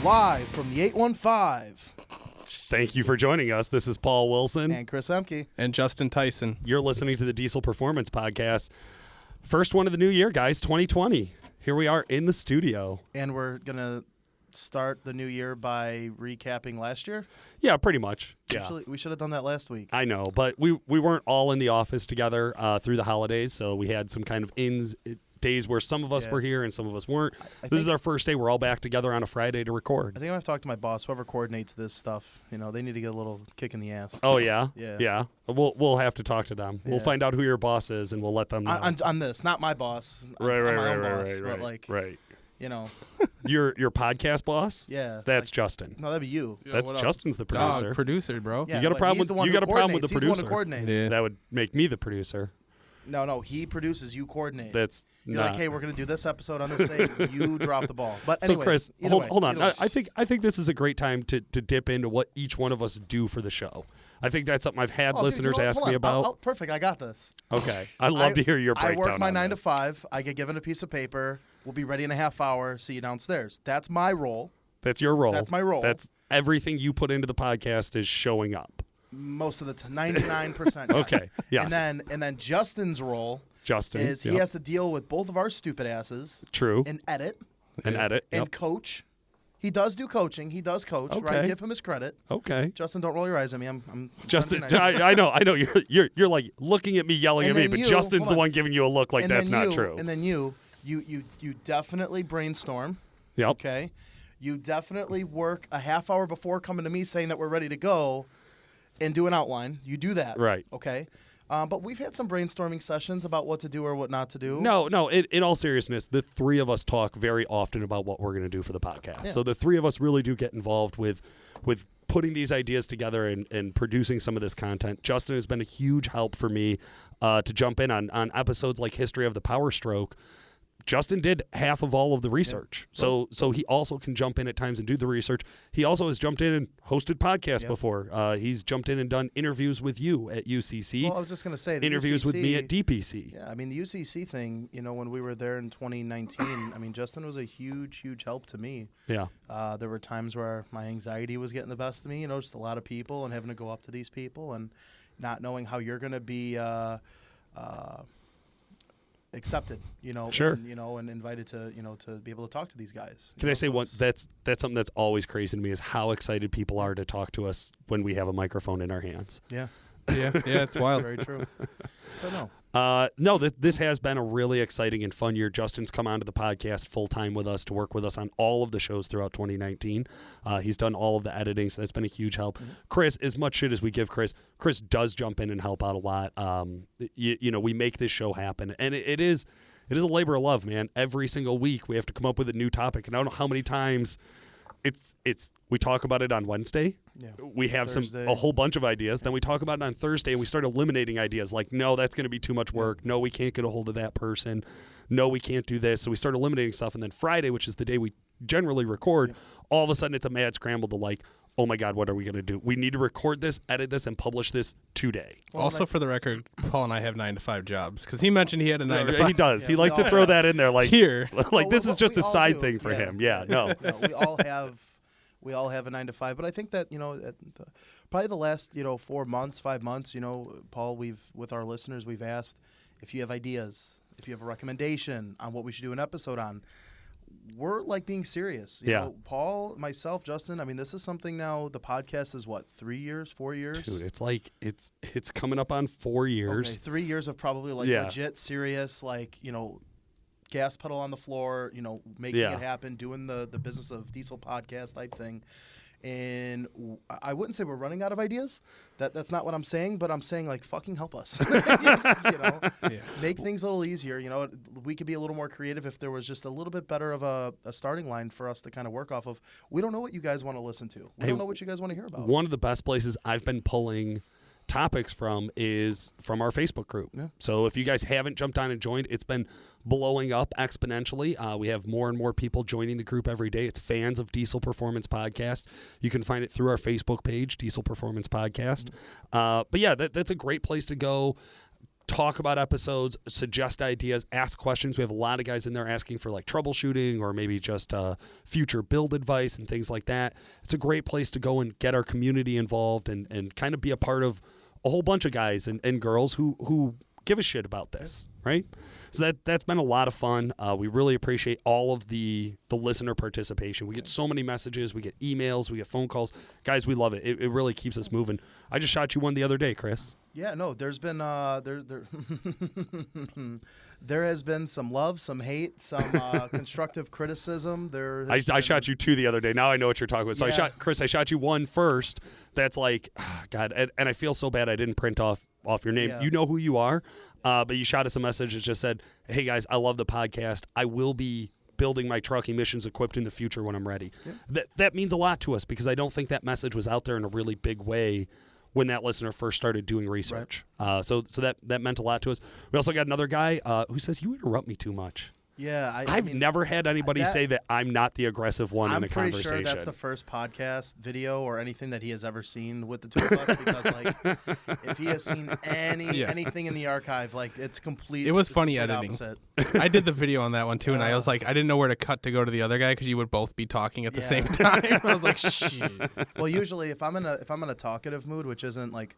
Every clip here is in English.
live from the 815. Thank you for joining us. This is Paul Wilson. And Chris Emke. And Justin Tyson. You're listening to the Diesel Performance Podcast. First one of the new year, guys, 2020. Here we are in the studio. And we're going to start the new year by recapping last year. Yeah, pretty much. Actually, we should have done that last week. I know, but we weren't all in the office together through the holidays, so we had some kind of days where some of us were here and some of us weren't. This is our first day. We're all back together on a Friday to record. I think I have to talk to my boss, whoever coordinates this stuff. You know, they need to get a little kick in the ass. Oh, yeah? Yeah. We'll have to talk to them. Yeah. We'll find out who your boss is, and we'll let them know. On this, not my boss. Right. You know. Your podcast boss? Yeah. That's Justin. No, that'd be you. Yeah, That's Justin's the producer. Producer, bro. Yeah, You got a but problem he's with the one you who got a problem with the coordinates. producer. He's the one who coordinates. Yeah. That would make me the producer. No, he produces. You coordinate. That's You're not. like, hey, we're going to do this episode on this day. You drop the ball. But So anyways, Chris, either way, hold on. either way. I think this is a great time to dip into what each one of us do for the show. I think that's something I've had Oh, dude, listeners hold ask on. me about. Perfect. I got this. Okay, I'd love to hear your breakdown. I work my on 9 to this. 5. I get given a piece of paper. We'll be ready in a half hour. See you downstairs. That's my role. That's your role. That's my role. That's everything you put into the podcast is showing up. Most of the time, 99%. Yes. Okay, yes. And then Justin's role Justin is he has to deal with both of our stupid asses true and edit and edit and yep. coach. He does do coaching. He does coach. Okay. Right? Give him his credit. Okay. Justin, don't roll your eyes at me. I'm Justin, trying to be nice. I know. You're like looking at me, yelling And at me, then but you- Justin's hold the on. one giving you a look like And that's then not you- true. And then you definitely brainstorm. Yep. Okay. You definitely work a half hour before coming to me saying that we're ready to go and do an outline. You do that. Right. Okay. But we've had some brainstorming sessions about what to do or what not to do. No. In all seriousness, the three of us talk very often about what we're going to do for the podcast. Yeah. So the three of us really do get involved with putting these ideas together and producing some of this content. Justin has been a huge help for me to jump in on episodes like History of the Power Stroke. Justin did half of all of the research. Yeah. So he also can jump in at times and do the research. He also has jumped in and hosted podcasts Yep. before. He's jumped in and done interviews with you at UCC. Well, I was just going to say the interviews with me at UCC DPC. Yeah, I mean, the UCC thing, when we were there in 2019, I mean, Justin was a huge, huge help to me. Yeah. There were times where my anxiety was getting the best of me, just a lot of people and having to go up to these people and not knowing how you're going to be accepted, Sure. and invited to, to be able to talk to these guys. Can I say one? That's something that's always crazy to me is how excited people are to talk to us when we have a microphone in our hands. Yeah. Yeah, it's wild. Very true. But no. This has been a really exciting and fun year. Justin's come onto the podcast full time with us to work with us on all of the shows throughout 2019. He's done all of the editing, so that's been a huge help. Mm-hmm. Chris, as much shit as we give Chris does jump in and help out a lot. We make this show happen, and it is a labor of love, man. Every single week we have to come up with a new topic, and I don't know how many times we talk about it on Wednesday. Yeah. We have Thursday. a whole bunch of ideas. Then we talk about it on Thursday, and we start eliminating ideas like, no, that's going to be too much work. No, we can't get a hold of that person. No, we can't do this. So we start eliminating stuff. And then Friday, which is the day we generally record, all of a sudden it's a mad scramble to like, oh my God, what are we going to do? We need to record this, edit this, and publish this today. Well, Also, for the record, Paul and I have 9 to 5 jobs because he mentioned he had a 9 to 5. He does. Yeah, he we likes to all throw have. that in there like, Here. like this is just we a all side do. thing for Yeah. him. Yeah, no. No, we all have a 9 to 5, but I think that probably the last 4 months, 5 months, Paul, with our listeners, we've asked if you have ideas, if you have a recommendation on what we should do an episode on. We're like being serious. You know, Paul, myself, Justin. I mean, this is something now. The podcast is what, 3 years, 4 years? Dude, it's like it's coming up on 4 years. Okay, 3 years of probably legit serious, gas pedal on the floor, making it happen, doing the business of diesel podcast type thing. And I wouldn't say we're running out of ideas. That's not what I'm saying, but I'm saying fucking help us. Make things a little easier. We could be a little more creative if there was just a little bit better of a starting line for us to kind of work off of. We don't know what you guys want to listen to. We don't know what you guys want to hear about. One of the best places I've been pulling topics from is from our Facebook group. Yeah. So if you guys haven't jumped on and joined, it's been blowing up exponentially. We have more and more people joining the group every day. It's fans of Diesel Performance Podcast. You can find it through our Facebook page, Diesel Performance Podcast. But yeah, that's a great place to go. talk about episodes, suggest ideas, ask questions. We have a lot of guys in there asking for like troubleshooting or maybe just future build advice and things like that. It's a great place to go and get our community involved and kind of be a part of a whole bunch of guys and girls who give a shit about this, right? So that's been a lot of fun. We really appreciate all of the listener participation. We get so many messages. We get emails. We get phone calls. Guys, we love it. It really keeps us moving. I just shot you one the other day, Chris. Yeah, no, there's been there has been some love, some hate, some constructive criticism. I shot you 2 the other day. Now I know what you're talking about. So Yeah. I shot you one first. That's like, God, and I feel so bad I didn't print off your name. Yeah. You know who you are, but you shot us a message that just said, "Hey guys, I love the podcast. I will be building my truck emissions equipped in the future when I'm ready." Yeah. That means a lot to us because I don't think that message was out there in a really big way when that listener first started doing research. Right. So that meant a lot to us. We also got another guy who says, "You interrupt me too much." Yeah, I've never had anybody say that I'm not the aggressive one in a conversation. I'm pretty sure that's the first podcast video or anything that he has ever seen with the two of us. Because like, if he has seen anything in the archive, like it's complete. It was funny editing. Opposite. I did the video on that one too, and I was like, I didn't know where to cut to go to the other guy because you would both be talking at the same time. I was like, shit. Well, usually if I'm in a talkative mood, which isn't like.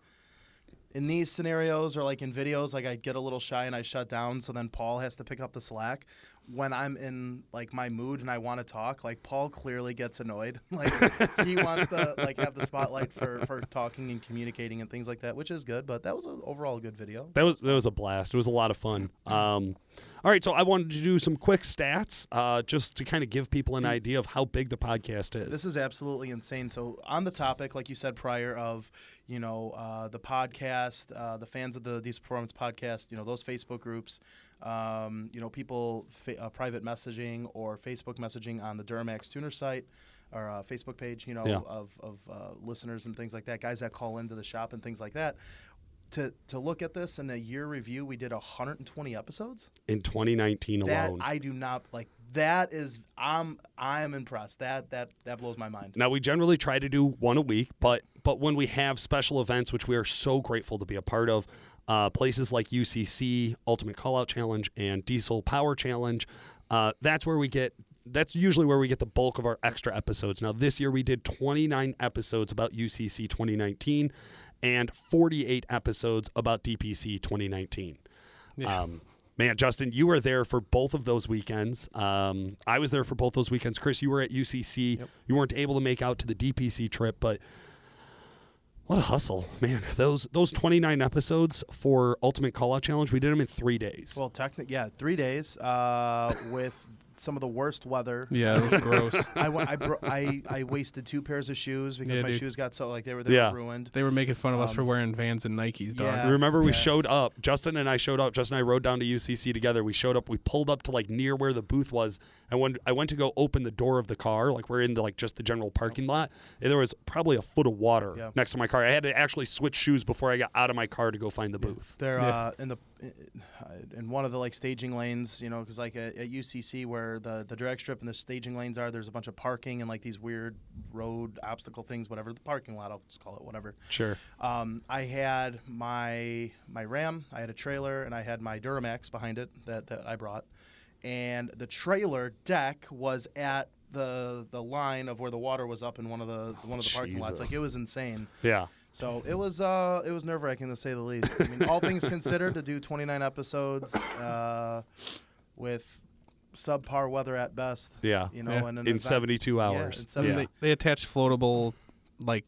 In these scenarios or like in videos, like I get a little shy and I shut down, so then Paul has to pick up the slack. When I'm in like my mood and I want to talk, like Paul clearly gets annoyed. Like he wants to like have the spotlight for talking and communicating and things like that, which is good. But that was overall a good video. That was a blast. It was a lot of fun. All right, so I wanted to do some quick stats just to kind of give people an idea of how big the podcast is. This is absolutely insane. So on the topic, like you said prior, of the podcast, the fans of the Diesel Performance Podcast, those Facebook groups, people private messaging or Facebook messaging on the Duramax Tuner site or Facebook page, of listeners and things like that, guys that call into the shop and things like that. To look at this in a year review, we did 120 episodes in 2019 that alone. I do not like. That is, I am impressed. That blows my mind. Now we generally try to do one a week, but when we have special events, which we are so grateful to be a part of, places like UCC, Ultimate Callout Challenge, and Diesel Power Challenge, that's usually where we get the bulk of our extra episodes. Now this year we did 29 episodes about UCC 2019 and 48 episodes about DPC 2019. Yeah. Man, Justin, you were there for both of those weekends. I was there for both those weekends. Chris, you were at UCC. Yep. You weren't able to make out to the DPC trip, but what a hustle, man. Those 29 episodes for Ultimate Callout Challenge, we did them in 3 days. Well, technically, 3 days with some of the worst weather. Yeah, it was gross. I wasted 2 pairs of shoes because my shoes got so they were ruined. They were making fun of us for wearing Vans and Nikes, dog. Yeah, remember we showed up. Justin and I showed up. Justin and I rode down to UCC together. We showed up. We pulled up to like near where the booth was, and when I went to go open the door of the car, like we're into like just the general parking lot, and there was probably a foot of water next to my car. I had to actually switch shoes before I got out of my car to go find the booth. They're in one of the like staging lanes, because like at UCC where the drag strip and the staging lanes are, there's a bunch of parking and like these weird road obstacle things, whatever, the parking lot, I'll just call it whatever. Sure. I had my Ram, I had a trailer, and I had my Duramax behind it that I brought, and the trailer deck was at the line of where the water was up in one of the parking lots. Like it was insane. Yeah. So it was nerve-wracking to say the least. I mean, all things considered, to do 29 episodes with subpar weather at best. Yeah. And in 72 hours. They attached floatable like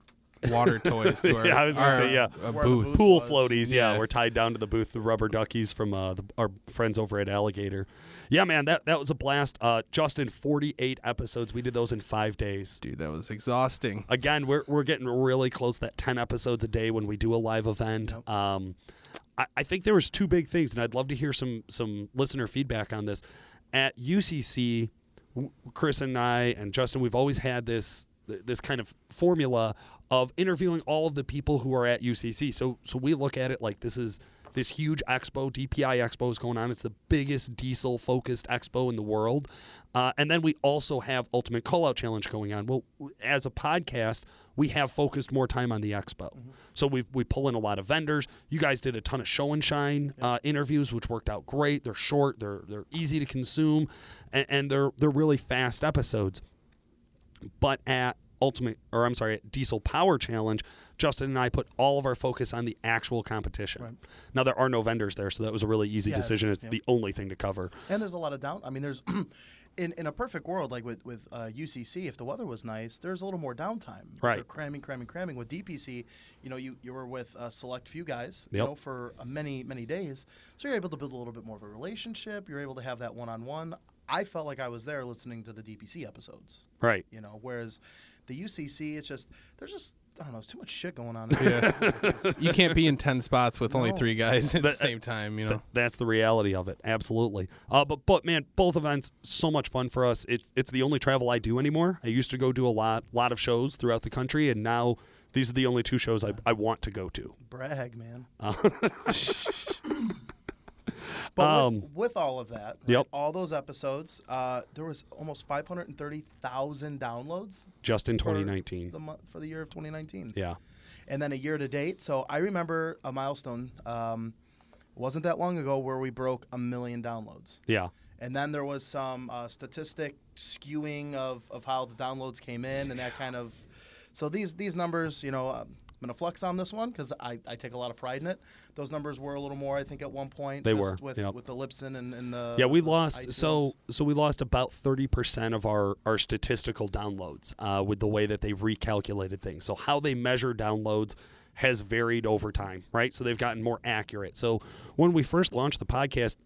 water toys to our, I was going to say, a booth. Pool floaties, we're tied down to the booth, the rubber duckies from our friends over at Alligator. Yeah, man, that was a blast. Justin, 48 episodes. We did those in 5 days. Dude, that was exhausting. Again, we're getting really close to that 10 episodes a day when we do a live event. Yep. I think there was 2 big things, and I'd love to hear some listener feedback on this. At UCC, Chris and I and Justin, we've always had this kind of formula of interviewing all of the people who are at UCC. So we look at it like this is this huge expo, DPI Expo is going on. It's the biggest diesel-focused expo in the world. And then we also have Ultimate Callout Challenge going on. Well, as a podcast, we have focused more time on the expo. So we pull in a lot of vendors. You guys did a ton of show and shine interviews, which worked out great. They're short, they're easy to consume, and they're really fast episodes. But at Diesel Power Challenge, Justin and I put all of our focus on the actual competition. Right. Now, there are no vendors there, so that was a really easy decision. It's the only thing to cover. And there's a lot of there's in a perfect world, like with UCC, if the weather was nice, there's a little more downtime. Right. They're cramming. With DPC, you were with a select few guys, for many, many days. So you're able to build a little bit more of a relationship. You're able to have that one-on-one. I felt like I was there listening to the DPC episodes. Right. Whereas the UCC, there's just I don't know, there's too much shit going on. You can't be in 10 spots with only 3 guys at the same time, That's the reality of it. Absolutely. But man, both events so much fun for us. It's the only travel I do anymore. I used to go do a lot of shows throughout the country, and now these are the only 2 shows I want to go to. Brag, man. But with all of that, all those episodes, there was almost 530,000 downloads just in 2019 for the year of 2019. Yeah, and then a year to date. So I remember a milestone. Wasn't that long ago where we broke 1 million downloads. Yeah, and then there was some statistic skewing of how the downloads came in and that kind of. So these numbers, I'm going to flex on this one because I take a lot of pride in it. Those numbers were a little more, I think, at one point. They were. With the Libsyn and the we lost. iTunes. So we lost about 30% of our statistical downloads with the way that they recalculated things. So how they measure downloads has varied over time, right? So they've gotten more accurate. So when we first launched the podcast,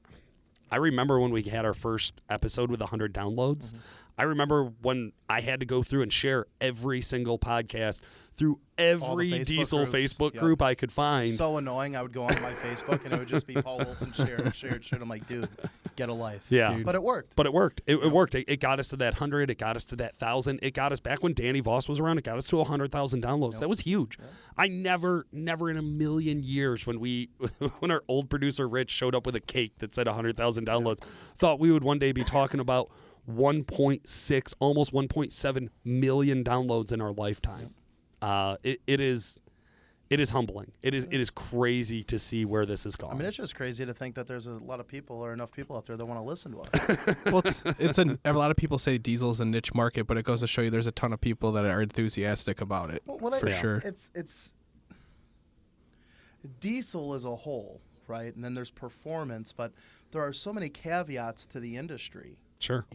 I remember when we had our first episode with 100 downloads. I remember when I had to go through and share every single podcast through every Diesel Facebook group I could find. So annoying. I would go on my Facebook and it would just be Paul Wilson shared. I'm like, dude, get a life. Yeah. Dude. But it worked. It worked. It got us to that 100. It got us to that 1,000. It got us back when Danny Voss was around. It got us to 100,000 downloads. Yep. That was huge. Yep. I never in a million years when our old producer Rich showed up with a cake that said 100,000 downloads, thought we would one day be talking about 1.6, almost 1.7 million downloads in our lifetime. It is humbling. It is crazy to see where this has gone. I mean, it's just crazy to think that there's a lot of people or enough people out there that want to listen to us. Well, a lot of people say diesel is a niche market, but it goes to show you there's a ton of people that are enthusiastic about it. For sure. It's diesel as a whole, right? And then there's performance, but there are so many caveats to the industry. Sure.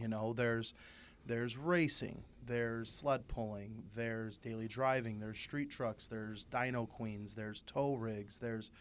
There's racing, there's sled pulling, there's daily driving, there's street trucks, there's dyno queens, there's tow rigs, there's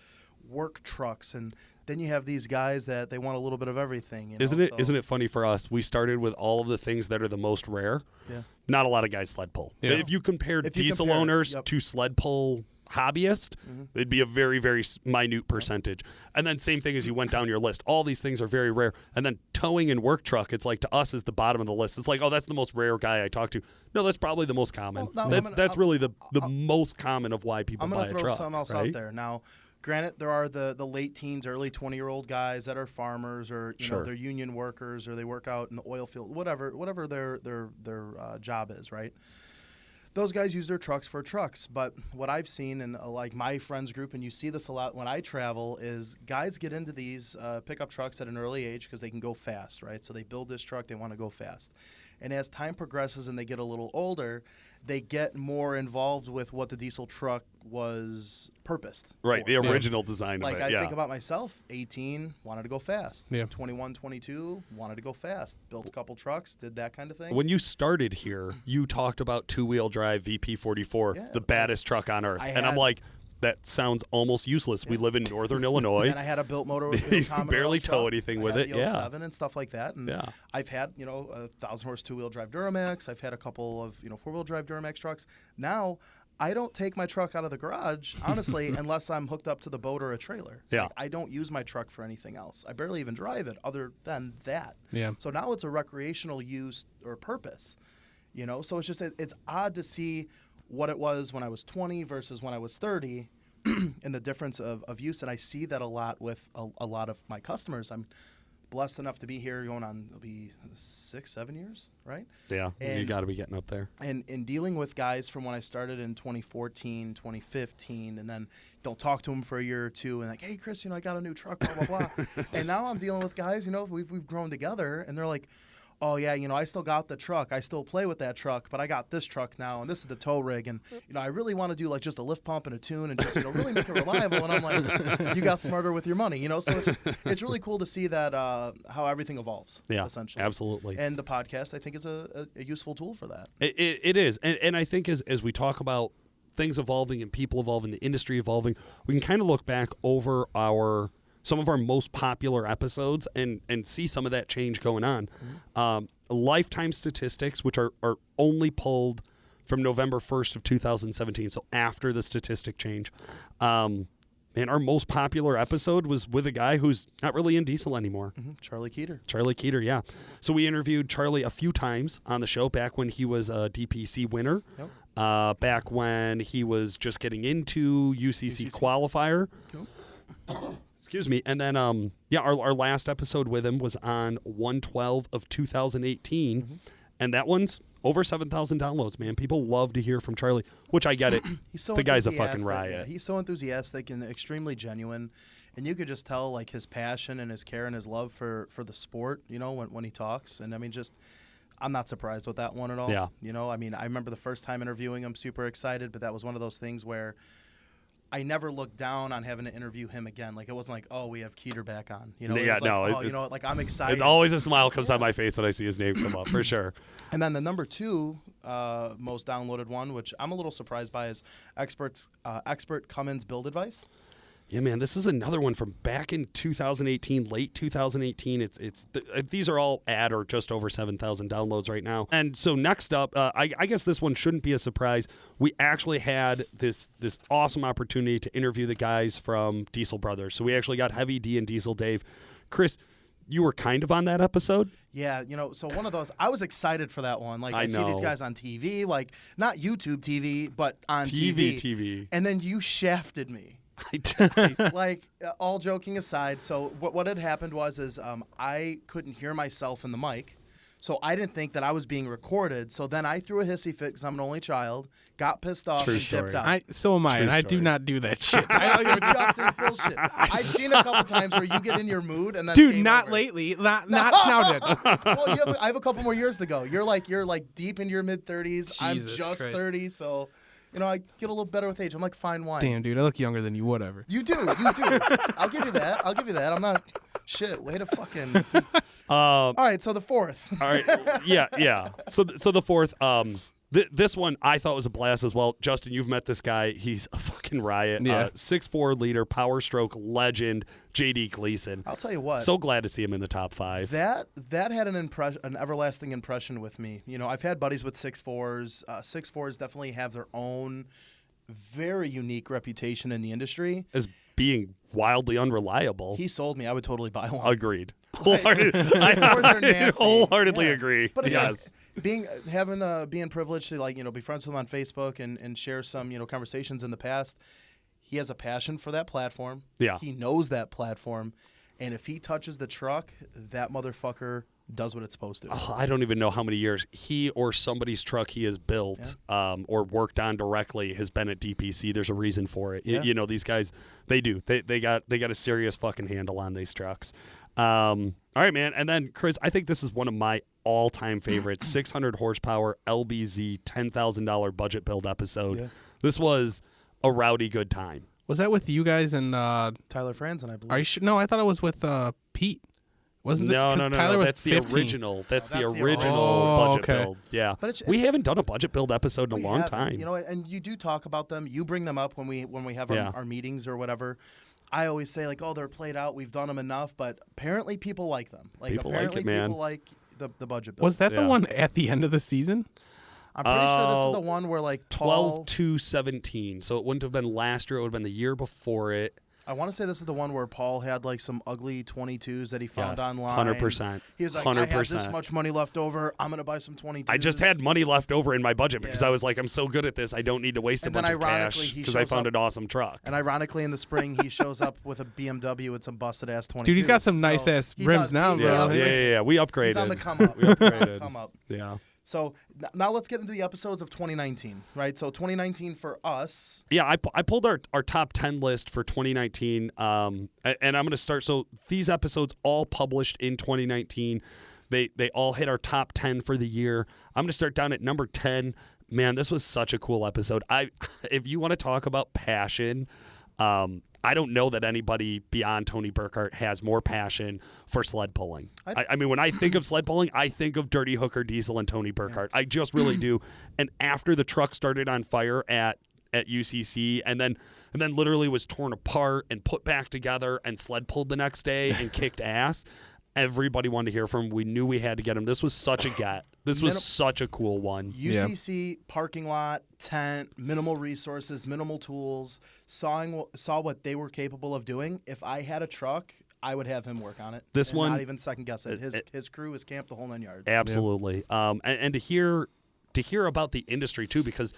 work trucks, and then you have these guys that they want a little bit of everything. Isn't it funny for us? We started with all of the things that are the most rare. Yeah. Not a lot of guys sled pull. Yeah. If you compared diesel owners to sled pull hobbyist, it'd be a very, very minute percentage. And then same thing as you went down your list. All these things are very rare. And then towing and work truck, it's like to us is the bottom of the list. It's like, oh, that's the most rare guy I talk to. No, that's probably the most common. Well, that's really the most common of why people buy a truck. I'm going to throw something else out there. Now, granted, there are the late teens, early 20-year-old guys that are farmers or they're union workers or they work out in the oil field, whatever their job is, right? Those guys use their trucks for trucks, but what I've seen in like my friends group, and you see this a lot when I travel, is guys get into these pickup trucks at an early age because they can go fast, right? So they build this truck, they want to go fast. And as time progresses and they get a little older, they get more involved with what the diesel truck was purposed right, for. The original design like of it. I think about myself, 18, wanted to go fast. Yeah. 21, 22, wanted to go fast. Built a couple trucks, did that kind of thing. When you started here, you talked about two-wheel drive VP44, the baddest truck on earth. And I'm like, that sounds almost useless. We live in northern Illinois. And I had a built motor. You can barely tow anything with it. The 07 and stuff like that. And I've had, a 1,000-horse two-wheel drive Duramax. I've had a couple of, four-wheel drive Duramax trucks. Now, I don't take my truck out of the garage, honestly, unless I'm hooked up to the boat or a trailer. Yeah. Like, I don't use my truck for anything else. I barely even drive it other than that. Yeah. So now it's a recreational use or purpose, So it's just, it's odd to see what it was when I was 20 versus when I was 30, and the difference of use. And I see that a lot with a lot of my customers. I'm blessed enough to be here going on, it'll be 6-7 years, right? Yeah, you got to be getting up there. And in dealing with guys from when I started in 2014, 2015, and then don't talk to them for a year or two, and like, hey, Chris, I got a new truck, blah, blah, blah. And now I'm dealing with guys, we've grown together, and they're like, oh, yeah, I still got the truck. I still play with that truck, but I got this truck now, and this is the tow rig. And, I really want to do, like, just a lift pump and a tune and just, really make it reliable. And I'm like, you got smarter with your money, So it's really cool to see that how everything evolves, essentially. Absolutely. And the podcast, I think, is a useful tool for that. It is. And I think as we talk about things evolving and people evolving, the industry evolving, we can kind of look back over some of our most popular episodes and see some of that change going on. Mm-hmm. Lifetime statistics, which are only pulled from November 1st of 2017, so after the statistic change. And our most popular episode was with a guy who's not really in diesel anymore. Mm-hmm. Charlie Keeter. Charlie Keeter, yeah. So we interviewed Charlie a few times on the show back when he was a DPC winner, back when he was just getting into UCC qualifier. Yep. Excuse me. And then, our last episode with him was on 1/12 of 2018. Mm-hmm. And that one's over 7,000 downloads, man. People love to hear from Charlie, which I get it. He's so the guy's a fucking riot. Yeah, he's so enthusiastic and extremely genuine. And you could just tell, like, his passion and his care and his love for the sport, when he talks. And, I'm not surprised with that one at all. Yeah. I remember the first time interviewing him, super excited, but that was one of those things where I never looked down on having to interview him again. Like, it wasn't like, oh, we have Keeter back on. I'm excited. It's always a smile comes on my face when I see his name come up, for sure. And then the number 2 most downloaded one, which I'm a little surprised by, is Expert Cummins Build Advice. Yeah, man, this is another one from back in 2018, late 2018. These are all at or just over 7,000 downloads right now. And so next up, I guess this one shouldn't be a surprise. We actually had this awesome opportunity to interview the guys from Diesel Brothers. So we actually got Heavy D and Diesel Dave. Chris, you were kind of on that episode. Yeah, so one of those, I was excited for that one. Like, I see these guys on TV, like not YouTube TV, but on TV. And then you shafted me. Like, all joking aside, so what had happened was I couldn't hear myself in the mic, so I didn't think that I was being recorded. So then I threw a hissy fit because I'm an only child, got pissed off, and dipped out. So am I, and I do not do that shit. Justin, bullshit. I've seen a couple times where you get in your mood and then dude, not over. Lately, not now. Dude. Well, I have a couple more years to go. You're like deep into your mid-30s. I'm just Christ. 30, so. I get a little better with age. I'm like fine wine. Damn, dude, I look younger than you. Whatever. You do. I'll give you that. I'm not shit. Way to fucking. All right, so the 4th. All right, yeah. So the 4th. This one I thought was a blast as well. Justin, you've met this guy. He's a fucking riot. Yeah. 6'4" leader, Power Stroke legend, JD Gleason. I'll tell you what. So glad to see him in the top 5. That had an everlasting impression with me. I've had buddies with 6'4s. 6'4s definitely have their own very unique reputation in the industry as being wildly unreliable. He sold me. I would totally buy one. Agreed. I wholeheartedly agree. But it's like being privileged to be friends with him on Facebook and share some conversations in the past. He has a passion for that platform. Yeah. He knows that platform, and if he touches the truck, that motherfucker does what it's supposed to. Oh, I don't even know how many years he or somebody's truck he has built or worked on directly has been at DPC. There's a reason for it. Yeah. These guys, they do. They got a serious fucking handle on these trucks. All right, man. And then, Chris, I think this is one of my all-time favorites, 600 horsepower LBZ $10,000 budget build episode. Yeah. This was a rowdy good time. Was that with you guys and Tyler Franzen, I believe? Are you sure? No, I thought it was with Pete. Wasn't it? No. Tyler was that's 15. the original. That's the original budget build. Yeah, but we haven't done a budget build episode in a long time. And you do talk about them. You bring them up when we have our meetings or whatever. I always say they're played out. We've done them enough, but apparently people like them. People like it, man. People like the budget build. Was that the one at the end of the season? I'm pretty sure this is the one where 12-17. So it wouldn't have been last year. It would have been the year before it. I want to say this is the one where Paul had like some ugly 22s that he found online. 100%. He was like, 100%. I have this much money left over. I'm going to buy some 22s. I just had money left over in my budget because I was like, I'm so good at this. I don't need to waste a bunch of cash because I found an awesome truck. And ironically, in the spring, he shows up with a BMW with some busted-ass 22s. Dude, he's got some nice-ass rims now. Yeah. We upgraded. He's on the come up. We upgraded. Yeah. So now let's get into the episodes of 2019, right? So 2019 for us. Yeah, I pulled our top 10 list for 2019, and I'm going to start. So these episodes all published in 2019. They all hit our top 10 for the year. I'm going to start down at number 10. Man, this was such a cool episode. If you want to talk about passion, I don't know that anybody beyond Tony Burkhart has more passion for sled pulling. I mean, when I think of sled pulling, I think of Dirty Hooker Diesel and Tony Burkhart. I just really do. And after the truck started on fire at UCC and then literally was torn apart and put back together and sled pulled the next day and kicked ass, everybody wanted to hear from him. We knew we had to get him. This was such a get. This was such a cool one. UCC parking lot, tent, minimal resources, minimal tools, saw what they were capable of doing. If I had a truck, I would have him work on it. This one, not even second guess it. His crew is camped the whole 9 yards. Absolutely. And to hear about the industry too, because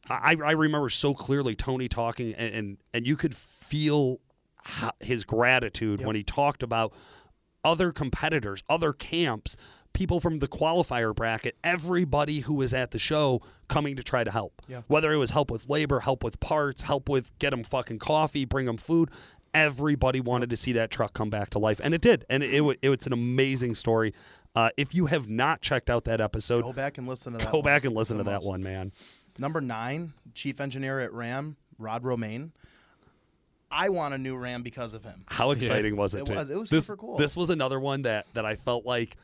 I remember so clearly Tony talking, and you could feel his gratitude when he talked about other competitors, other camps, people from the qualifier bracket, everybody who was at the show coming to try to help. Yeah. Whether it was help with labor, help with parts, help with get them fucking coffee, bring them food. Everybody wanted to see that truck come back to life, and it did. And it's an amazing story. If you have not checked out that episode, go back and listen to that. Go back and listen to that one, man. Number 9, chief engineer at Ram, Rod Romaine. I want a new Ram because of him. How exciting was it? It was super cool. This was another one that I felt like,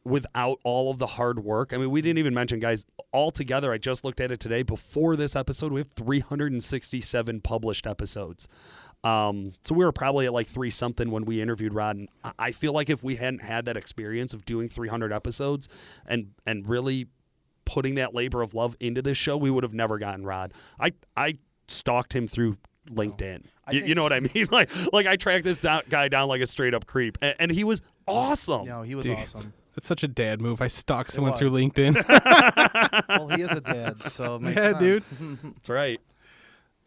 without all of the hard work, I mean, we didn't even mention, guys, altogether, I just looked at it today, before this episode, we have 367 published episodes. So we were probably at like 3-something when we interviewed Rod, and I feel like if we hadn't had that experience of doing 300 episodes and really putting that labor of love into this show, we would have never gotten Rod. I stalked him through LinkedIn. You know what I mean? Like I tracked this guy down like a straight up creep, and he was awesome. No, he was awesome. That's such a dad move. I stalked someone through LinkedIn. Well, he is a dad, so it makes sense. Dude. That's right.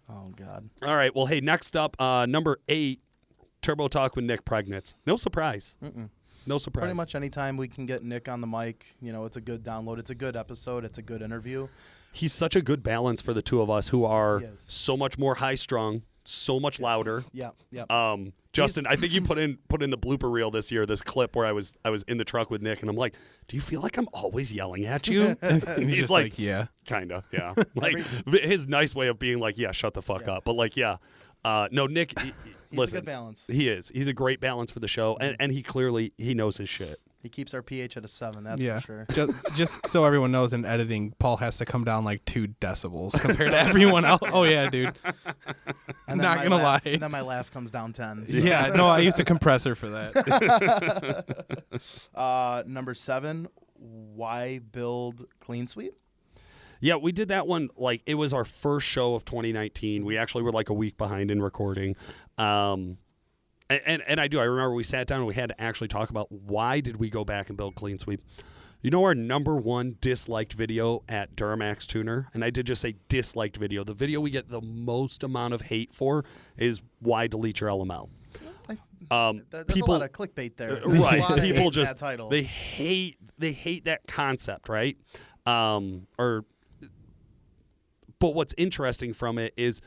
Oh, God. All right. Well, hey, next up, number 8, Turbo Talk with Nick Pregnitz. No surprise. No surprise. Pretty much anytime we can get Nick on the mic, it's a good download. It's a good episode. It's a good interview. He's such a good balance for the two of us who are so much more high-strung, so much louder. Yeah. Justin, I think you put in the blooper reel this year, this clip where I was in the truck with Nick, and I'm like, do you feel like I'm always yelling at you? And he's like, yeah. Kind of, yeah. Like, his nice way of being like, yeah, shut the fuck up. But like, yeah. No, Nick, listen. A good balance. He is. He's a great balance for the show, and he clearly, he knows his shit. He keeps our pH at a 7, that's for sure. Just so everyone knows, in editing, Paul has to come down like 2 decibels compared to everyone else. Oh, yeah, dude. I'm not going to lie. And then my laugh comes down 10. So. Yeah, no, I use a compressor for that. Number 7, why build Clean Sweep? Yeah, we did that one, like, it was our first show of 2019. We actually were like a week behind in recording. And I remember we sat down and we had to actually talk about why did we go back and build Clean Sweep. You know our number 1 disliked video at Duramax Tuner? And I did just say disliked video. The video we get the most amount of hate for is why delete your LML. There's a lot of clickbait there. Right. People just, that title. They hate that concept, right? But what's interesting from it is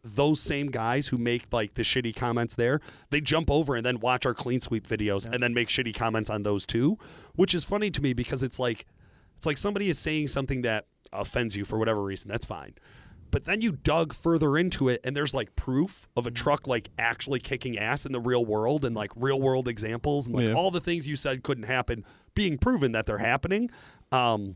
those same guys who make like the shitty comments there, they jump over and then watch our Clean Sweep videos and then make shitty comments on those too, which is funny to me because it's like somebody is saying something that offends you for whatever reason. That's fine. But then you dug further into it and there's like proof of a truck like actually kicking ass in the real world and like real world examples and like all the things you said couldn't happen being proven that they're happening. And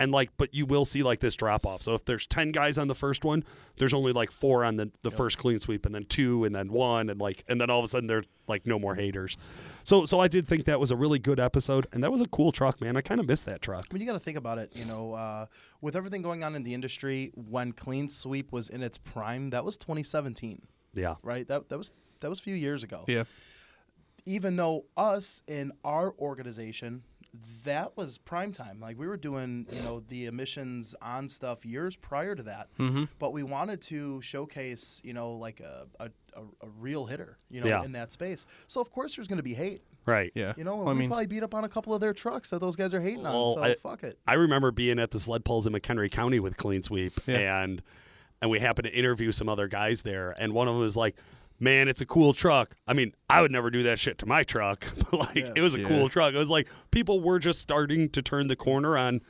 And like, but you will see like this drop off. So if there's 10 guys on the first one, there's only like 4 on the first clean sweep, and then 2, and then 1, and then all of a sudden there's like no more haters. So I did think that was a really good episode, and that was a cool truck, man. I kind of missed that truck. I mean, you got to think about it. You know, with everything going on in the industry, when clean sweep was in its prime, that was 2017. Yeah. Right. That was a few years ago. Yeah. Even though us in our organization, that was prime time. Like we were doing, you know, the emissions on stuff years prior to that. Mm-hmm. But we wanted to showcase, you know, like a real hitter, you know, in that space. So of course there's going to be hate. Right. Yeah. You know, we probably beat up on a couple of their trucks that those guys are hating on. So fuck it. I remember being at the sled pulls in McHenry County with Clean Sweep, and we happened to interview some other guys there, and one of them was like, man, it's a cool truck. I mean, I would never do that shit to my truck, but like it was a cool truck. It was like people were just starting to turn the corner on,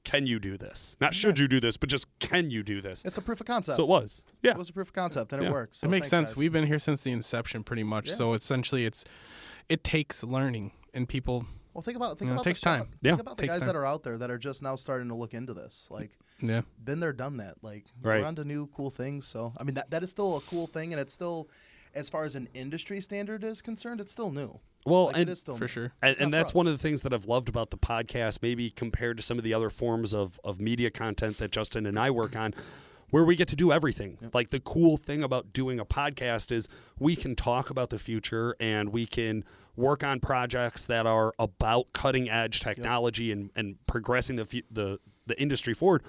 can you do this? Not should you do this, but just can you do this? It's a proof of concept. So it was. Yeah. It was a proof of concept, and it works. So it makes sense. guys. We've been here since the inception pretty much. Yeah. So essentially it takes learning, and people... Well, think about it takes time. Think about the guys that are out there that are just now starting to look into this. Like, been there, done that. Like, we're on to new cool things. So, I mean, that is still a cool thing, and it's still, as far as an industry standard is concerned, it's still new. Well, like, and it is still for new. sure. And that's one of the things that I've loved about the podcast, maybe compared to some of the other forms of media content that Justin and I work on, where we get to do everything. Yep. Like the cool thing about doing a podcast is we can talk about the future, and we can work on projects that are about cutting edge technology and progressing the industry forward.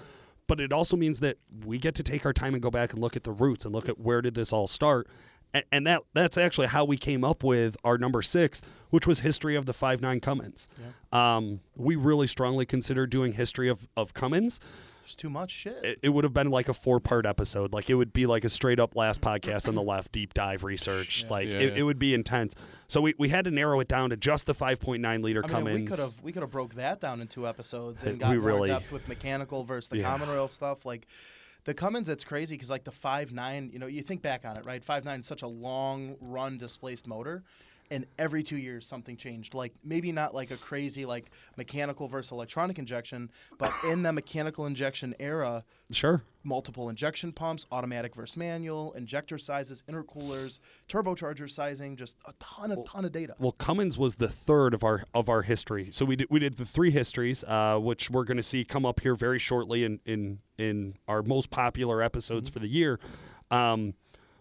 But it also means that we get to take our time and go back and look at the roots and look at where did this all start. And that's actually how we came up with our number 6, which was History of the 5.9 Cummins. Yeah. We really strongly considered doing History of Cummins. There's too much shit. It would have been like a 4-part episode. Like it would be like a straight up Last Podcast on the Left deep dive research. It would be intense. So we had to narrow it down to just the 5.9 liter Cummins. We could have broke that down in 2 episodes and got more depth with mechanical versus the common rail stuff. Like the Cummins, it's crazy because like the 5.9, you know, you think back on it, right? 5.9 is such a long run displaced motor. And every 2 years, something changed. Like maybe not like a crazy like mechanical versus electronic injection, but in the mechanical injection era, multiple injection pumps, automatic versus manual, injector sizes, intercoolers, turbocharger sizing, just a ton of data. Well, Cummins was the third of our history. So we did the 3 histories, which we're going to see come up here very shortly in our most popular episodes for the year.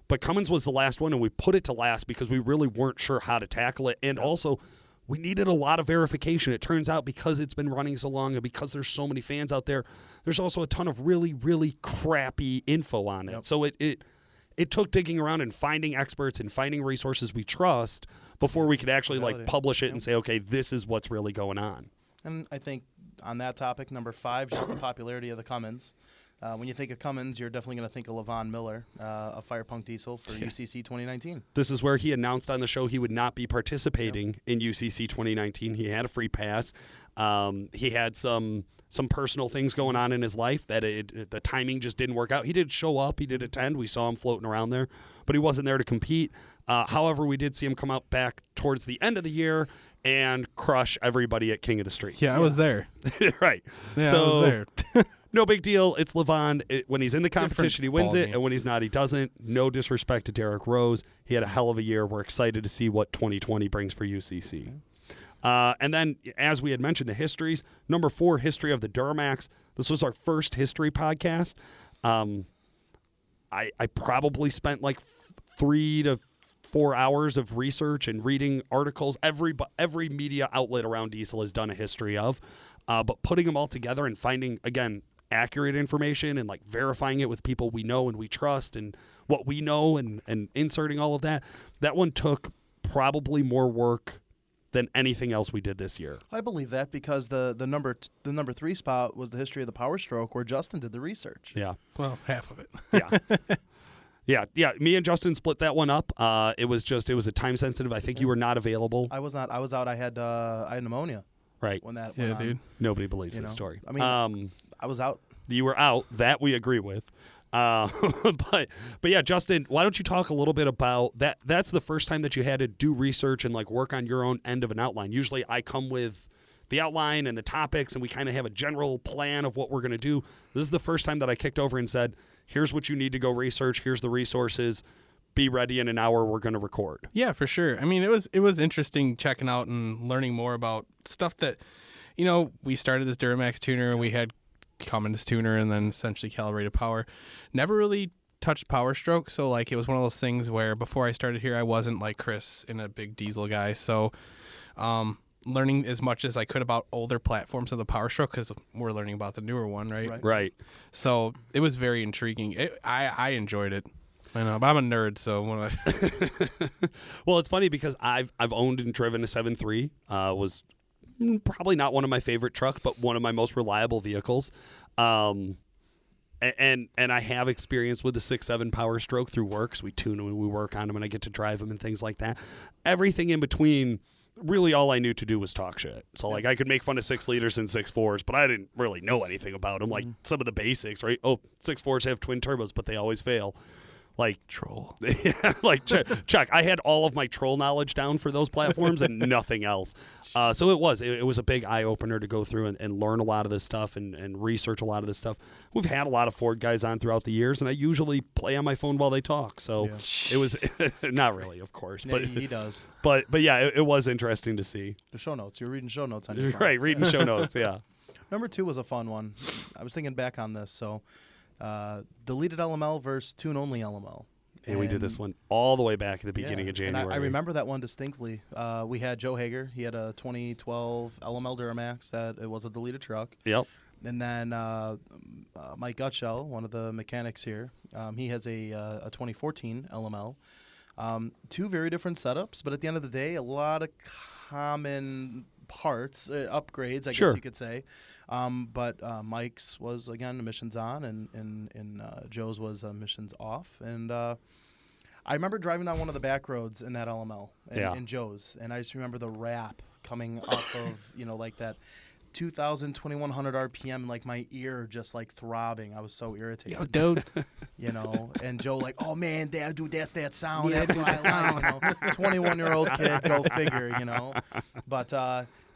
But Cummins was the last one, and we put it to last because we really weren't sure how to tackle it. And also, we needed a lot of verification. It turns out because it's been running so long and because there's so many fans out there, there's also a ton of really, really crappy info on it. Yep. So it took digging around and finding experts and finding resources we trust before we could actually like publish it and say, okay, this is what's really going on. And I think on that topic, number 5, just the popularity of the Cummins. When you think of Cummins, you're definitely going to think of Levon Miller, a Firepunk diesel for UCC 2019. This is where he announced on the show he would not be participating in UCC 2019. He had a free pass. He had some personal things going on in his life that the timing just didn't work out. He did show up. He did attend. We saw him floating around there, but he wasn't there to compete. However, we did see him come out back towards the end of the year and crush everybody at King of the Streets. Yeah, I was there. Right. Yeah, I was there. No big deal. It's Levon. When he's in the competition, he wins it, and when he's not, he doesn't. No disrespect to Derek Rose. He had a hell of a year. We're excited to see what 2020 brings for UCC. And then, as we had mentioned, the histories. Number 4, History of the Duramax. This was our first history podcast. I probably spent like 3 to 4 hours of research and reading articles. Every media outlet around diesel has done a history of. But putting them all together and finding, again, accurate information and like verifying it with people we know and we trust and what we know and inserting all of that one took probably more work than anything else we did this year. I believe that because the number 3 spot was the History of the Power Stroke, where Justin did the research. Yeah. Well, half of it. Yeah. Yeah. Me and Justin split that one up. It was a time sensitive. I think you were not available. I was not. I was out. I had pneumonia. Right. When that went on. Dude. Nobody believes this story. I mean, I was out. You were out. That we agree with. But yeah, Justin, why don't you talk a little bit about that? That's the first time that you had to do research and like work on your own end of an outline. Usually I come with the outline and the topics, and we kind of have a general plan of what we're going to do. This is the first time that I kicked over and said, here's what you need to go research. Here's the resources. Be ready in an hour. We're going to record. Yeah, for sure. I mean, it was interesting checking out and learning more about stuff that, we started as Duramax tuner, we had Cummins tuner, and then essentially Calibrated Power. Never really touched Power Stroke, so like it was one of those things where before I started here, I wasn't like Chris and a big diesel guy. So, learning as much as I could about older platforms of the Power Stroke, because we're learning about the newer one, right? Right. So it was very intriguing. I enjoyed it. I know, but I'm a nerd, so Well, it's funny because I've owned and driven a 7.3. Was probably not one of my favorite trucks, but one of my most reliable vehicles. And I have experience with the 6.7 Power Stroke through work. So we tune them and we work on them, and I get to drive them and things like that. Everything in between, really all I knew to do was talk shit. So like I could make fun of 6 liters and 6.4s, but I didn't really know anything about them. Like some of the basics, right? Oh, 6.4s have twin turbos, but they always fail. Like troll. Like Chuck, I had all of my troll knowledge down for those platforms and nothing else. So it was a big eye opener to go through and learn a lot of this stuff and research a lot of this stuff. We've had a lot of Ford guys on throughout the years, and I usually play on my phone while they talk. So it was not really, of course, but he does. But yeah, it was interesting to see The show notes. You're reading show notes on your phone. right, reading show notes. Yeah. Number 2 was a fun one. I was thinking back on this. So, deleted LML versus tune only LML. And we did this one all the way back at the beginning of January. And I remember that one distinctly. We had Joe Hager. He had a 2012 LML Duramax that it was a deleted truck. Yep. And then Mike Gutschell, one of the mechanics here, he has a 2014 LML. 2 very different setups, but at the end of the day, a lot of common parts, upgrades, I guess you could say. But Mike's was, again, emissions on, and Joe's was emissions off. And I remember driving down one of the back roads in that LML in Joe's, and I just remember the rap coming off of, like that 2,000, 2,100 RPM, and like my ear just like throbbing. I was so irritated. Yo, dude. And Joe like, oh man, Dad, dude, that's that sound. Yeah, that's what I like. 21-year-old kid, go figure. But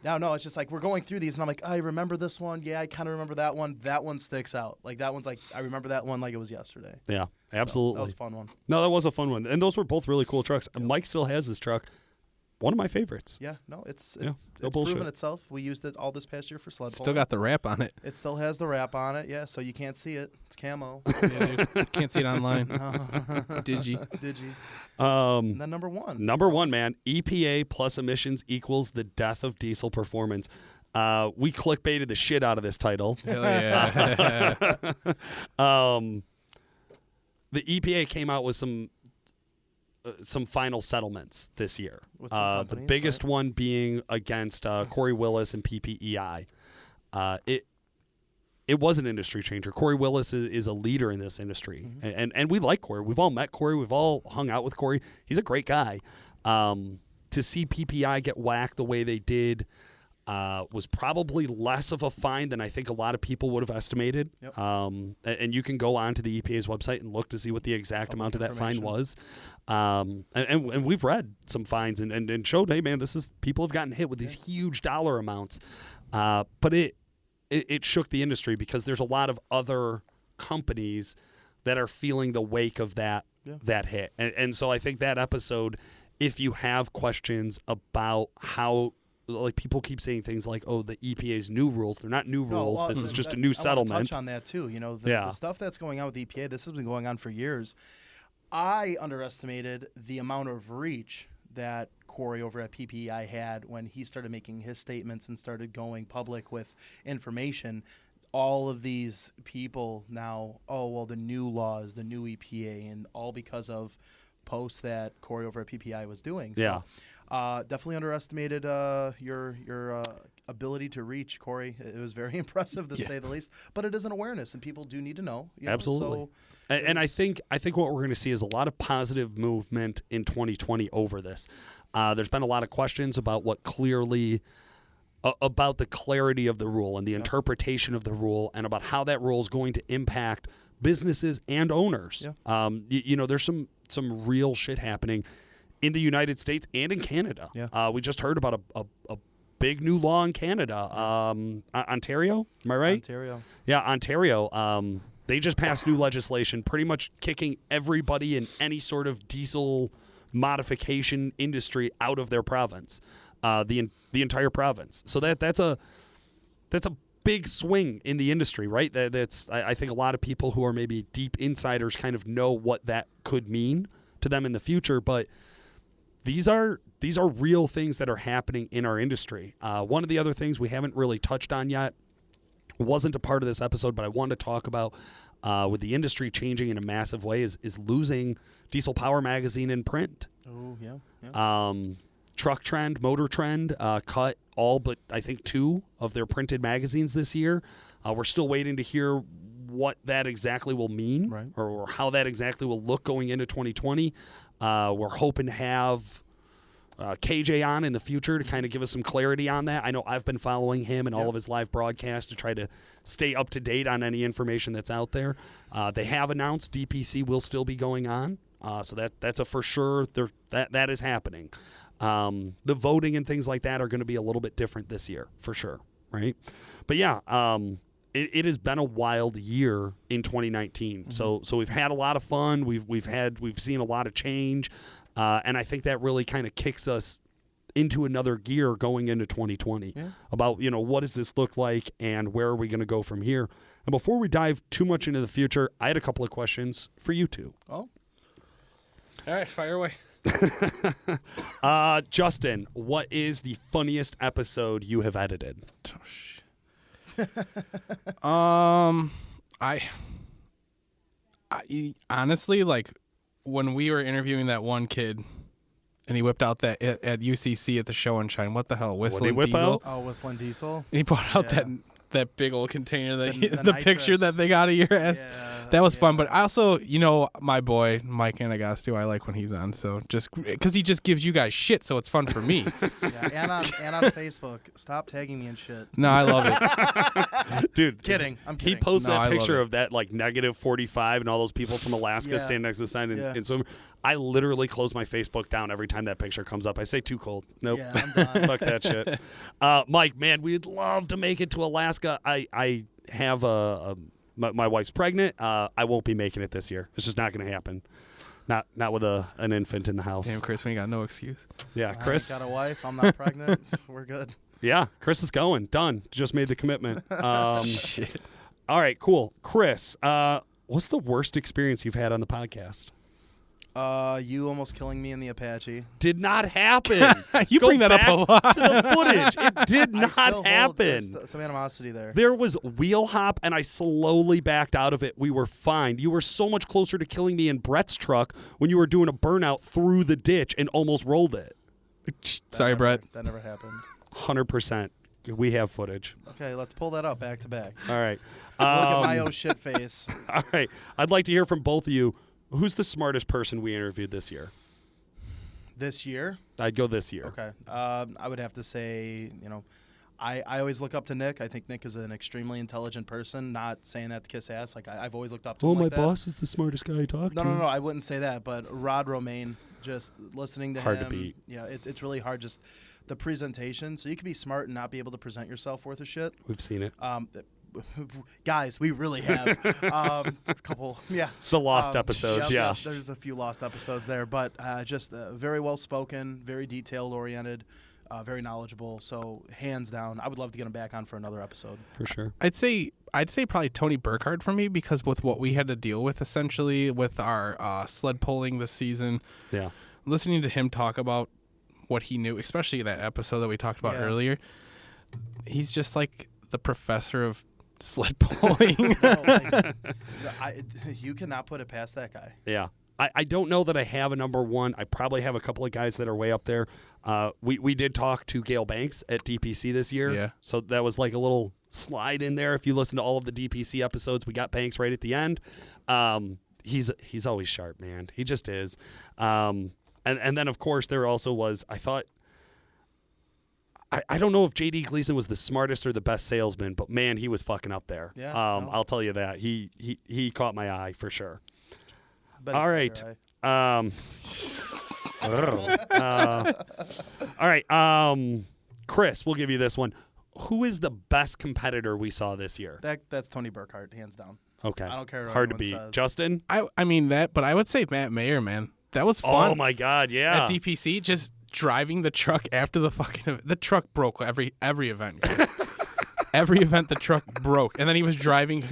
no, it's just like we're going through these, and I'm like, I remember this one. Yeah, I kind of remember that one. That one sticks out. Like that one's like, I remember that one like it was yesterday. Yeah, absolutely. So that was a fun one. No, that was a fun one, and those were both really cool trucks. Yep. Mike still has his truck. One of my favorites. Yeah, no, it's proven itself. We used it all this past year for sled pulling. Still got the wrap on it. It still has the wrap on it, yeah, so you can't see it. It's camo. Yeah, dude. Can't see it online. Digi. And then number 1. Number 1, man. EPA plus emissions equals the death of diesel performance. We clickbaited the shit out of this title. Hell yeah. The EPA came out with some final settlements this year. The biggest one being against Corey Willis and PPEI. It was an industry changer. Corey Willis is a leader in this industry, and we like Corey. We've all met Corey. We've all hung out with Corey. He's a great guy. To see PPI get whacked the way they did was probably less of a fine than I think a lot of people would have estimated. Yep. And you can go on to the EPA's website and look to see what the exact amount of that fine was. And we've read some fines and showed, hey, man, people have gotten hit with these huge dollar amounts. But it shook the industry because there's a lot of other companies that are feeling the wake of that hit. And so I think that episode, if you have questions about how, like, people keep saying things like, oh, the EPA's new rules. They're not new rules. This is just a new settlement. I want to touch on that, too. The stuff that's going on with the EPA, this has been going on for years. I underestimated the amount of reach that Corey over at PPEI had when he started making his statements and started going public with information. All of these people now, the new laws, the new EPA, and all because of posts that Corey over at PPEI was doing. So, definitely underestimated your ability to reach, Corey. It was very impressive to say the least. But it is an awareness, and people do need to know. Absolutely. So and I think what we're going to see is a lot of positive movement in 2020 over this. There's been a lot of questions about about the clarity of the rule and the interpretation of the rule, and about how that rule is going to impact businesses and owners. There's some real shit happening in the United States and in Canada. We just heard about a big new law in Canada. Ontario, am I right? Ontario. Yeah, Ontario. They just passed new legislation pretty much kicking everybody in any sort of diesel modification industry out of their province, the entire province. So that's a big swing in the industry, right? I think a lot of people who are maybe deep insiders kind of know what that could mean to them in the future, but these are real things that are happening in our industry. One of the other things we haven't really touched on yet, wasn't a part of this episode, but I wanted to talk about with the industry changing in a massive way is losing Diesel Power Magazine in print. Oh, yeah. Truck Trend, Motor Trend cut all but I think 2 of their printed magazines this year. We're still waiting to hear what that exactly will mean, right, or how that exactly will look going into 2020. We're hoping to have KJ on in the future to kind of give us some clarity on that. I know I've been following him and all of his live broadcasts to try to stay up to date on any information that's out there. They have announced DPC will still be going on, so that's a for sure. That is happening. The voting and things like that are going to be a little bit different this year, for sure, right? But yeah, it has been a wild year in 2019. Mm-hmm. So we've had a lot of fun. We've seen a lot of change. And I think that really kind of kicks us into another gear going into 2020 about, what does this look like and where are we going to go from here? And before we dive too much into the future, I had a couple of questions for you two. Oh. All right, fire away. Justin, what is the funniest episode you have edited? I honestly, like, when we were interviewing that one kid and he whipped out that at UCC at the Show and Shine, what the hell, Whistling Diesel? Oh, Whistling Diesel. And he brought out that big old container, the picture that they got of your ass. That was fun. But I also, my boy, Mike Anagastu, I like when he's on. So just because he just gives you guys shit, so it's fun for me. And on Facebook. Stop tagging me and shit. No, I love it. Dude. Kidding. I'm kidding. He posted that picture of that, like, -45 and all those people from Alaska standing next to the sign. And so I literally close my Facebook down every time that picture comes up. I say too cold. Nope. Yeah, I'm done. Fuck that shit. Mike, man, we'd love to make it to Alaska. I have my wife's pregnant. I won't be making it this year. It's just not going to happen. Not with an infant in the house. Damn, Chris, we got no excuse. Yeah, Chris. I got a wife. I'm not pregnant. We're good. Yeah, Chris is going. Done. Just made the commitment. Shit. All right, cool. Chris, what's the worst experience you've had on the podcast? You almost killing me in the Apache. Did not happen. You bring that up a lot. To the footage. It did not happen. Some animosity there. There was wheel hop, and I slowly backed out of it. We were fine. You were so much closer to killing me in Brett's truck when you were doing a burnout through the ditch and almost rolled it. Sorry, Brett. That never happened. 100%. We have footage. Okay, let's pull that up back to back. All right. Look at my oh shit face. All right. I'd like to hear from both of you. Who's the smartest person we interviewed this year? This year? I'd go this year. Okay. I would have to say, I always look up to Nick. I think Nick is an extremely intelligent person. Not saying that to kiss ass. Like, I've always looked up to him like that. My boss is the smartest guy I talk to. No, I wouldn't say that. But Rod Romaine, just listening to him. Hard to beat. Yeah, it's really hard. Just the presentation. So you can be smart and not be able to present yourself worth of shit. We've seen it. Guys, we really have a couple. Yeah, the lost episodes. Yeah, there's a few lost episodes there, but just very well spoken, very detail oriented, very knowledgeable. So hands down, I would love to get him back on for another episode. For sure. I'd say probably Tony Burkhardt for me, because with what we had to deal with essentially with our sled pulling this season. Yeah, listening to him talk about what he knew, especially that episode that we talked about earlier. He's just like the professor of sled pulling. You cannot put it past that guy. Yeah. I don't know that I have a number one. I probably have a couple of guys that are way up there. We did talk to Gale Banks at DPC this year. Yeah. So that was like a little slide in there. If you listen to all of the DPC episodes, we got Banks right at the end. He's always sharp, man. He just is. And then, of course, there also was, I thought, I don't know if J.D. Gleason was the smartest or the best salesman, but, man, he was fucking up there. Yeah, I'll tell you that. He caught my eye for sure. All right. All right. Chris, we'll give you this one. Who is the best competitor we saw this year? That's Tony Burkhart, hands down. Okay. I don't care what Hard to anyone beat. says. Justin? I mean that, but I would say Matt Mayer, man. That was fun. Oh, my God, yeah. At DPC, just driving the truck after the fucking the truck broke every event. Guys. Every event the truck broke, and then he was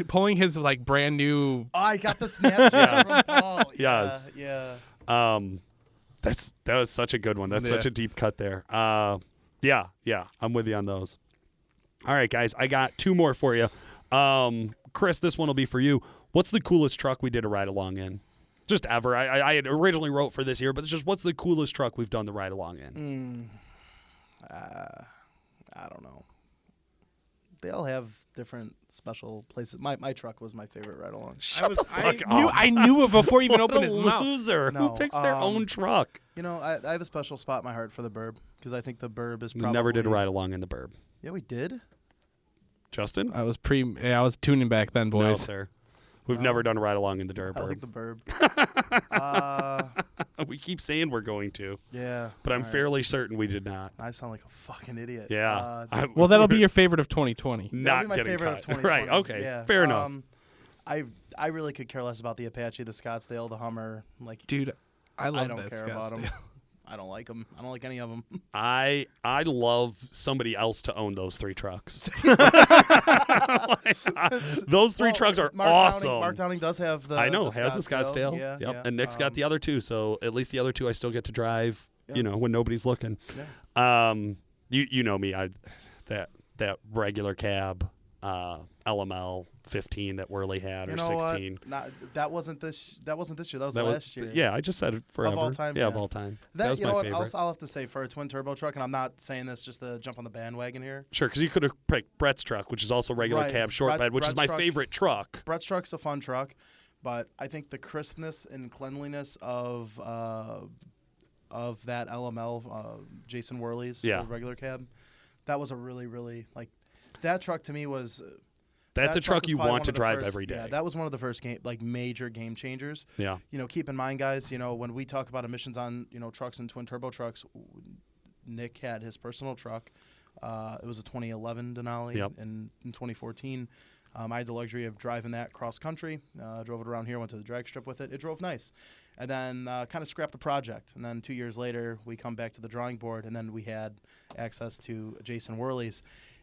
pulling his like brand new. Oh, I got the Snapchat from Paul. Yes. Yeah. That was such a good one. That's such a deep cut there. Yeah, I'm with you on those. All right, guys, I got 2 more for you. Chris, this one will be for you. What's the coolest truck we did a ride along in? Just ever. I had originally wrote for this year, but it's just what's the coolest truck we've done the ride along in? I don't know. They all have different special places. My truck was my favorite ride along. I knew it before he even What opened a his mouth. loser. No, Who picks their own truck? You know, I have a special spot in my heart for the Burb because I think the Burb is We probably. never did a ride along in the Burb. Yeah, we did. Justin? I was tuning back then, No, boys. sir. We've never done a ride along in the Burb. I like the Burb. We keep saying we're going to, Yeah. but I'm all right. fairly certain we did not. I sound like a fucking idiot. Yeah. Well, that'll be your favorite of 2020. That'll not be my getting favorite cut. of 2020. Right, okay. Yeah. Fair enough. I really could care less about the Apache, the Scottsdale, the Hummer. Like, Dude, I love I don't that care about them. Scottsdale. I don't like them. I don't like any of them. I love somebody else to own those 3 trucks. Those 3 trucks are Mark awesome. Mark Downing does have the. I know, the has the Scottsdale. Yeah, yep. yeah. And Nick's got the other 2, so at least the other 2 I still get to drive, Yeah. you know, when nobody's looking. Yeah. You know me, that regular cab LML 15 that Worley had, You or know 16. what? That wasn't this year. That was That last year. Yeah, I just said it forever. all time, yeah, yeah. of all time. That was you my know favorite. what? I'll have to say for a twin turbo truck, and I'm not saying this just to jump on the bandwagon here. Sure, because you could have picked Brett's truck, which is also regular Right. cab short bed, which is Brett's my truck- favorite truck. Brett's truck's a fun truck, but I think the crispness and cleanliness of that LML, Jason Worley's regular cab, that was a really, really like that truck to me was. That's that a truck was you probably want one to of the drive first- every day. Yeah, that was one of the first major game changers. Yeah. You know, keep in mind, guys. You know, when we talk about emissions on trucks and twin turbo trucks, Nick had his personal truck. It was a 2011 Denali. Yep. In 2014, I had the luxury of driving that cross country. Drove it around here. Went to the drag strip with it. It drove nice, and then kind of scrapped the project. And then 2 years later, we come back to the drawing board, and then we had access to Jason Worley's.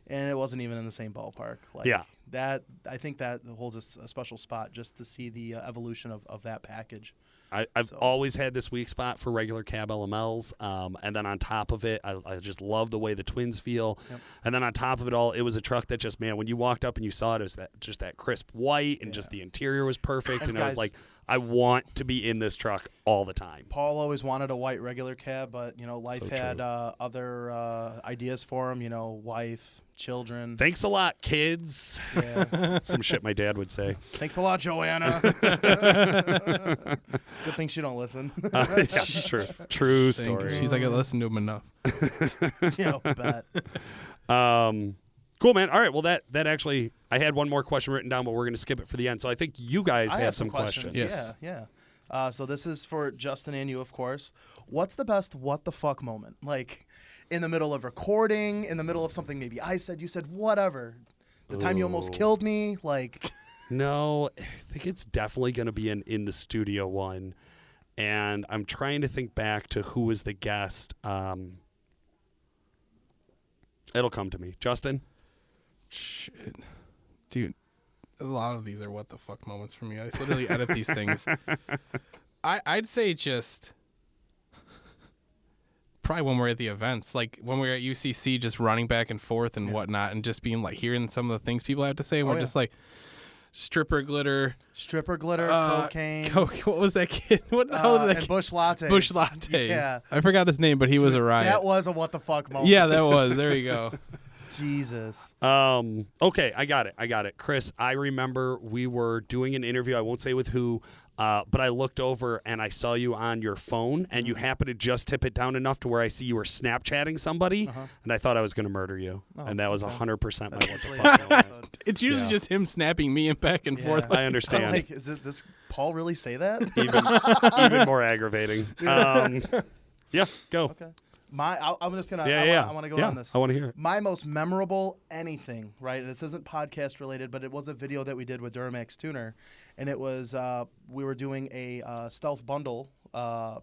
And it wasn't even in the same ballpark. Like, Yeah. I think that holds a special spot just to see the evolution of that package. I've always had this weak spot for regular cab LMLs, and then on top of it, I just love the way the twins feel. Yep. And then on top of it all, it was a truck that just, man, when you walked up and you saw it, it was just that crisp white, and just the interior was perfect, and I was guys- like, I want to be in this truck all the time. Paul always wanted a white regular cab, but life So had true. Other ideas for him. Wife, children. Thanks a lot, kids. Yeah. Some shit my dad would say. Thanks a lot, Joanna. Good thing she don't listen. Yeah, true. True story. She's like, I listened to him enough. Bet. Cool, man. All right. Well, that actually, I had one more question written down, but we're going to skip it for the end. So I think you guys I have some questions. Yes. Yeah. So this is for Justin and you, of course. What's the best what the fuck moment? Like in the middle of recording, in the middle of something maybe I said, you said, whatever. The time you almost killed me, like. No, I think it's definitely going to be an in the studio one. And I'm trying to think back to who was the guest. It'll come to me. Justin? Shit. Dude, a lot of these are what the fuck moments for me. I literally edit these things. I'd say just probably when we're at the events, like when we're at UCC just running back and forth and whatnot and just being like hearing some of the things people have to say. And we're just like, stripper glitter. Cocaine. What was that kid? What the hell did that and Bush Lattes. Bush Lattes. Yeah. I forgot his name, but he was a riot. That was a what the fuck moment. Yeah, that was. There you go. Jesus. Okay, I got it. Chris, I remember we were doing an interview. I won't say with who, but I looked over and I saw you on your phone, and you happened to just tip it down enough to where I see you were Snapchatting somebody, and I thought I was going to murder you. And that was 100% my what the fuck moment. It's usually just him snapping me and back and forth. I understand. I'm like, is it this Paul really say that? Even more aggravating. Yeah, go. Okay. I'm just gonna. Yeah, I want to go on this. I want to hear it. My most memorable anything, right? And this isn't podcast related, but it was a video that we did with Duramax Tuner, and it was we were doing a stealth bundle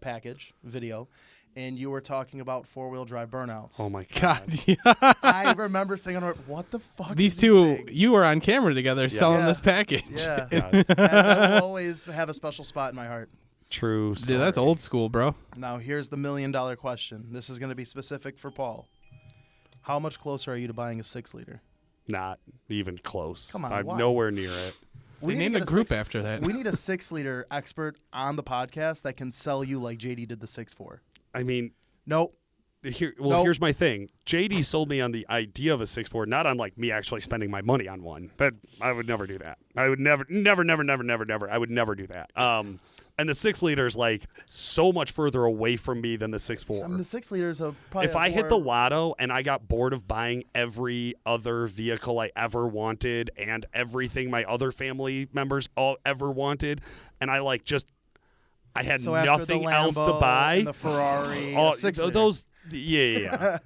package video, and you were talking about 4-wheel drive burnouts. Oh my God, God. yeah. I remember saying, "What the fuck?" These is he two, saying? you were on camera together selling this package. Yeah, Yes. that will always have a special spot in my heart. True story. Dude, that's old school, bro. Now, here's the $1 million question. This is going to be specific for Paul. How much closer are you to buying a 6-liter? Not even close. Come on, I'm why? nowhere near it. They named a group after that. We need a 6-liter expert on the podcast that can sell you like JD did the 6.4. I mean, Nope. Nope. Here's my thing. JD sold me on the idea of a 6.4, not on like me actually spending my money on one. But I would never do that. I would never. I would never do that. And the 6-liter is like so much further away from me than the 6.4. I mean, the 6 liters are probably. If I hit the lotto and I got bored of buying every other vehicle I ever wanted and everything my other family members all ever wanted, and I like just I had so after nothing the else to Lambo buy. and the Ferrari, Oh, a 6-liter. those, yeah.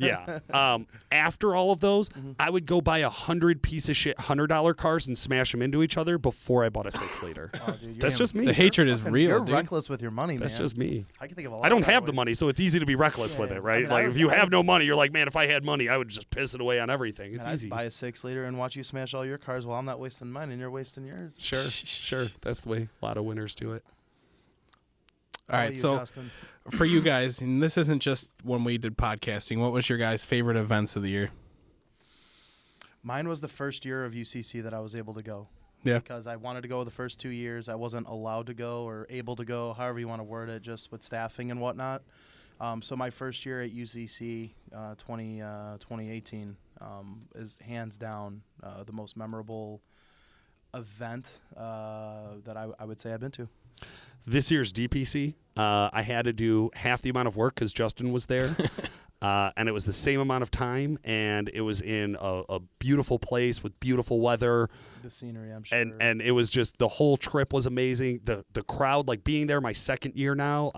After all of those, I would go buy 100 piece of shit $100 cars and smash them into each other before I bought a 6-liter. Oh, dude, That's just me. The hatred is real, You're dude. reckless with your money, man. That's just me. I can think of a lot. I don't of have ways. the money, so it's easy to be reckless with Yeah, it, right? I mean, like I if you would- have no money, you're like, man, if I had money, I would just piss it away on everything. It's Man, I'd easy. buy a 6-liter and watch you smash all your cars while I'm not wasting mine and you're wasting yours. Sure. That's the way a lot of winners do it. All right, so Justin? for you guys, and this isn't just when we did podcasting, what was your guys' favorite events of the year? Mine was the first year of UCC that I was able to go. Yeah. Because I wanted to go the first 2 years. I wasn't allowed to go or able to go, however you want to word it, just with staffing and whatnot. So my first year at UCC, 2018, is hands down the most memorable event that I would say I've been to. This year's DPC, I had to do half the amount of work because Justin was there. And it was the same amount of time, and it was in a beautiful place with beautiful weather. The scenery, I'm sure. And it was just, the whole trip was amazing. The crowd, like being there my second year now,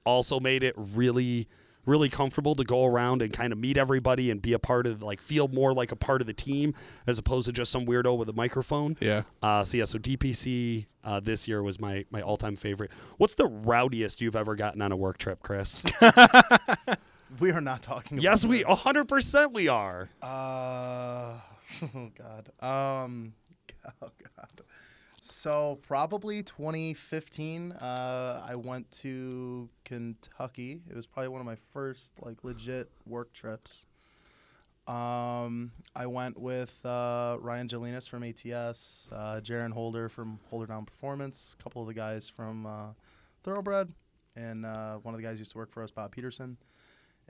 also made it really, really comfortable to go around and kind of meet everybody and be a part of, like, feel more like a part of the team as opposed to just some weirdo with a microphone. Yeah. So DPC this year was my all-time favorite. What's the rowdiest you've ever gotten on a work trip, Chris? We are not talking about Yes, we this. 100% we are. Oh God. Oh God. So probably 2015. I went to Kentucky. It was probably one of my first like legit work trips. I went with Ryan Jelinas from ATS, Jaron Holder from Holder Down Performance, a couple of the guys from Thoroughbred, and one of the guys used to work for us, Bob Peterson.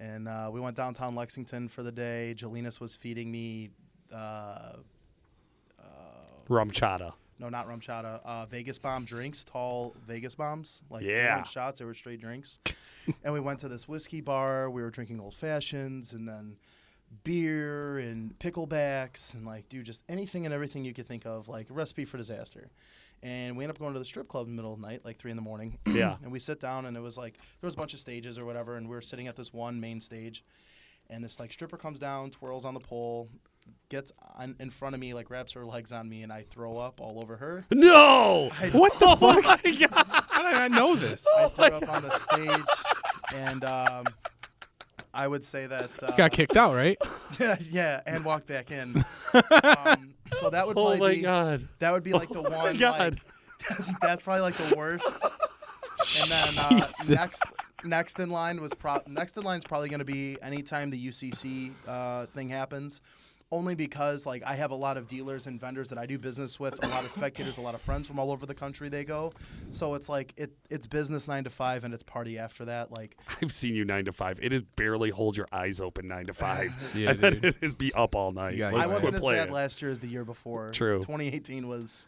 And we went downtown Lexington for the day. Jelinas was feeding me Rum chata. no, not rum chata, Vegas bomb drinks, tall Vegas bombs. Like they Yeah. weren't shots, they were straight drinks. And we went to this whiskey bar. We were drinking old fashions and then beer and picklebacks and like, dude, just anything and everything you could think of, like a recipe for disaster. And we ended up going to the strip club in the middle of the night, like 3 a.m. Yeah. And we sit down and it was like, there was a bunch of stages or whatever. And we were sitting at this one main stage. And this like stripper comes down, twirls on the pole, gets in front of me, like wraps her legs on me, and I throw up all over her. No! What the fuck? Oh my God! How did I know this? I threw up on the stage, and I would say that Got kicked out, right? yeah, and walked back in. So that would Oh probably my be God! that would be like the one. God. Like, that's probably like the worst. And then Jesus. next in line is probably going to be anytime the UCC thing happens. Only because like I have a lot of dealers and vendors that I do business with, a lot of spectators, a lot of friends from all over the country they go. So it's like it's business 9 to 5 and it's party after that. Like I've seen you 9 to 5. It is barely hold your eyes open 9 to 5. Yeah, and then dude. it is be up all night. Yeah, I Let's wasn't quit as playing. bad last year as the year before. True. 2018 was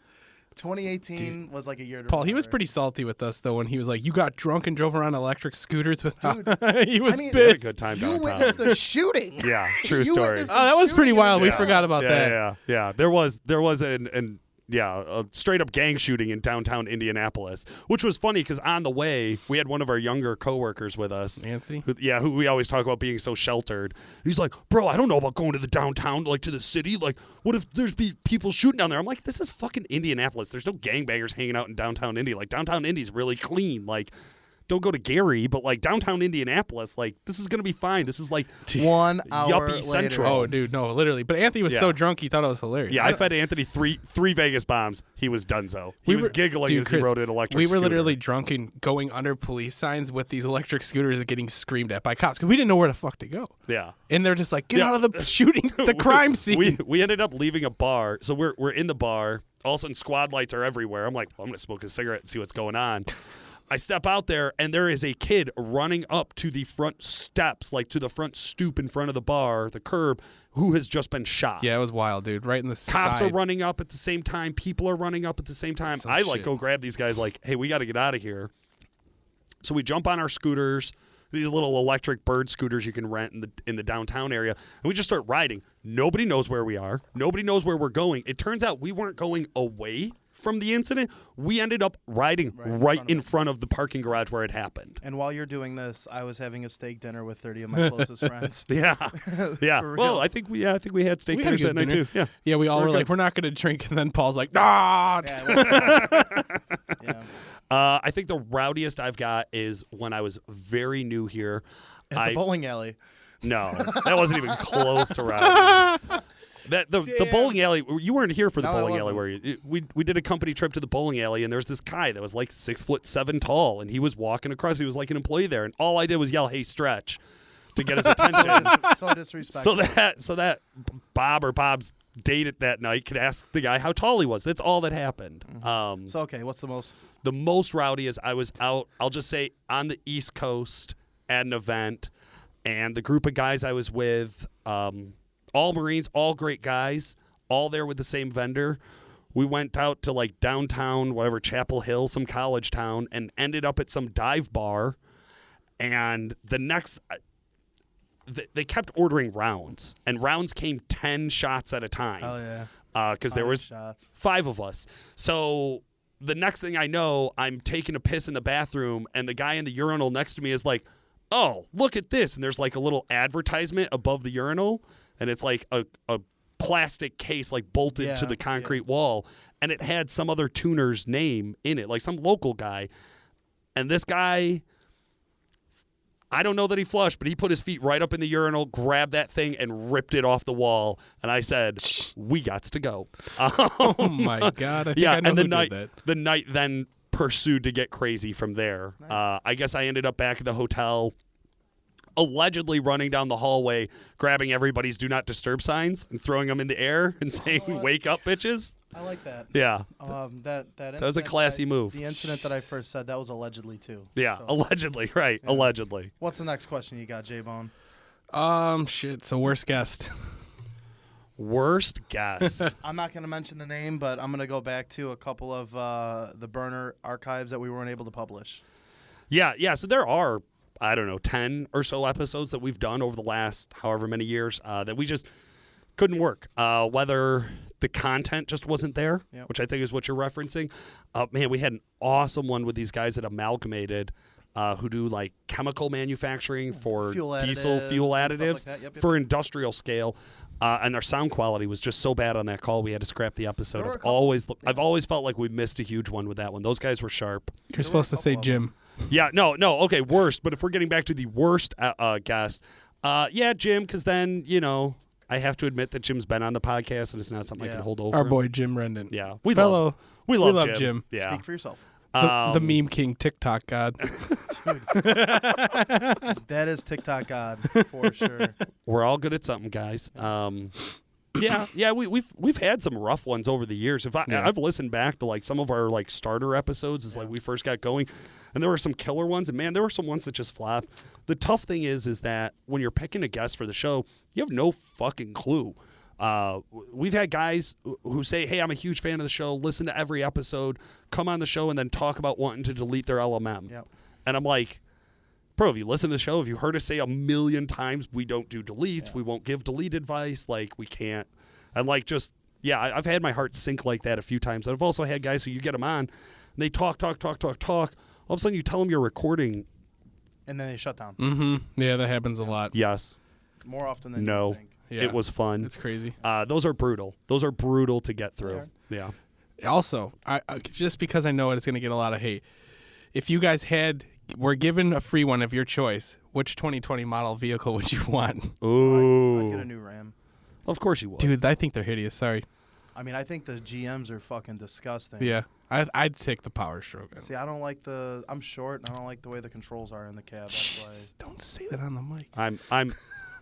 like a year to Paul, he was remember. pretty salty with us though when he was like, "You got drunk and drove around electric scooters with." Dude, he was I mean, We had a pissed. good time You downtown. witnessed the shooting. Yeah, true You story. witnessed Oh, that was pretty shooting wild. We in the- forgot about that. Yeah. There was and a straight up gang shooting in downtown Indianapolis, which was funny because on the way we had one of our younger coworkers with us, Anthony. Who we always talk about being so sheltered. And he's like, bro, I don't know about going to the downtown, like to the city. Like, what if there's people shooting down there? I'm like, this is fucking Indianapolis. There's no gangbangers hanging out in downtown Indy. Like downtown Indy's really clean. Like, don't go to Gary, but like downtown Indianapolis, like this is gonna be fine. This is like 1 hour yuppie later. central. Oh, dude, no, literally. But Anthony was so drunk he thought it was hilarious. Yeah, I fed Anthony three Vegas bombs. He was donezo. He was giggling dude, as Chris, he rode an electric We were scooter. literally drunk and going under police signs with these electric scooters and getting screamed at by cops because we didn't know where the fuck to go. Yeah. And they're just like, get out of the shooting, the crime scene. We ended up leaving a bar. So we're in the bar. All of a sudden, squad lights are everywhere. I'm like, well, I'm going to smoke a cigarette and see what's going on. I step out there, and there is a kid running up to the front steps, like to the front stoop in front of the bar, the curb, who has just been shot. Yeah, it was wild, dude. Right in the Cops side. are running up at the same time. People are running up at the same time. Some I shit. go grab these guys like, hey, we got to get out of here. So we jump on our scooters, these little electric bird scooters you can rent in the downtown area, and we just start riding. Nobody knows where we are. Nobody knows where we're going. It turns out we weren't going away from the incident. We ended up riding right in front of the parking garage where it happened. And while you're doing this, I was having a steak dinner with 30 of my closest friends. Yeah. For Well, real. I think we had steak We had a dinners good that night dinner. too. Yeah. Yeah, we all were good. like, we're not going to drink. And then Paul's like, nah. Yeah. I think the rowdiest I've got is when I was very new here. At the bowling alley. No, that wasn't even close to rowdy. The bowling alley. You weren't here for the No, I bowling alley, wasn't. were you? We did a company trip to the bowling alley, and there was this guy that was like 6'7" tall, and he was walking across. He was like an employee there, and all I did was yell, "Hey, stretch," to get his attention. So disrespectful. so that Bob or Bob's date that night could ask the guy how tall he was. That's all that happened. So, okay, what's the most? The most rowdy is I was out, I'll just say, on the East Coast at an event, and the group of guys I was with, all Marines, all great guys, all there with the same vendor. We went out to like downtown, whatever, Chapel Hill, some college town, and ended up at some dive bar. And the next, they kept ordering rounds, and rounds came 10 shots at a time. Oh, yeah. Because there was shots. 5 of us. So the next thing I know, I'm taking a piss in the bathroom, and the guy in the urinal next to me is like, oh, look at this. And there's like a little advertisement above the urinal, and it's like a plastic case like bolted to the concrete wall, and it had some other tuner's name in it, like some local guy. And this guy, I don't know that he flushed, but he put his feet right up in the urinal, grabbed that thing, and ripped it off the wall. And I said, we gots to go. Oh, my God. I think I know and who did that. the night then pursued to get crazy from there. Nice. I guess I ended up back at the hotel, allegedly running down the hallway, grabbing everybody's do not disturb signs and throwing them in the air and saying, wake up, bitches. I like that. Yeah. That was a classy move. The incident that I first said, that was allegedly, too. Yeah, So, allegedly, right, allegedly. what's the next question you got, J-Bone? Shit. So worst guest. Worst guess. I'm not going to mention the name, but I'm going to go back to a couple of the burner archives that we weren't able to publish. Yeah, so there are, I don't know, 10 or so episodes that we've done over the last however many years that we just couldn't work. Whether the content just wasn't there, which I think is what you're referencing. Man, we had an awesome one with these guys at Amalgamated who do like chemical manufacturing for diesel fuel additives like that. Yep. for industrial scale. And our sound quality was just so bad on that call, we had to scrap the episode. I've always felt like we missed a huge one with that one. Those guys were sharp. You're supposed to say Jim. Yeah, no, okay, worst. But if we're getting back to the worst guest, Jim, because then, I have to admit that Jim's been on the podcast, and it's not something I can hold over Our him. boy Jim Rendon. Yeah, we love Jim. Yeah, Speak for yourself. The meme king, TikTok god. That is TikTok God for sure. We're all good at something, guys. We've had some rough ones over the years. I've listened back to like some of our like starter episodes, like we first got going, and there were some killer ones, and man, there were some ones that just flopped. The tough thing is that when you're picking a guest for the show, you have no fucking clue. We've had guys who say, hey, I'm a huge fan of the show, listen to every episode, come on the show, and then talk about wanting to delete their LMM. Yep. And I'm like, bro, if you listen to the show, if you heard us say 1,000,000 times, we don't do deletes, we won't give delete advice, like we can't. And like just Yeah, I've had my heart sink like that a few times. I've also had guys who you get them on, and they talk. All of a sudden, you tell them you're recording. And then they shut down. Mm-hmm. Yeah, that happens a lot. Yes. More often than no. you think. Yeah. It was fun. It's crazy. Those are brutal. Those are brutal to get through. Okay. Yeah. Also, I just because I know it's going to get a lot of hate, if you guys were given a free one of your choice, which 2020 model vehicle would you want? Ooh. I'd get a new Ram. Of course you would. Dude, I think they're hideous. Sorry. I mean, I think the GMs are fucking disgusting. Yeah. I'd take the Power Stroke. See, I don't like I'm short, and I don't like the way the controls are in the cab. That's why. Don't say that on the mic.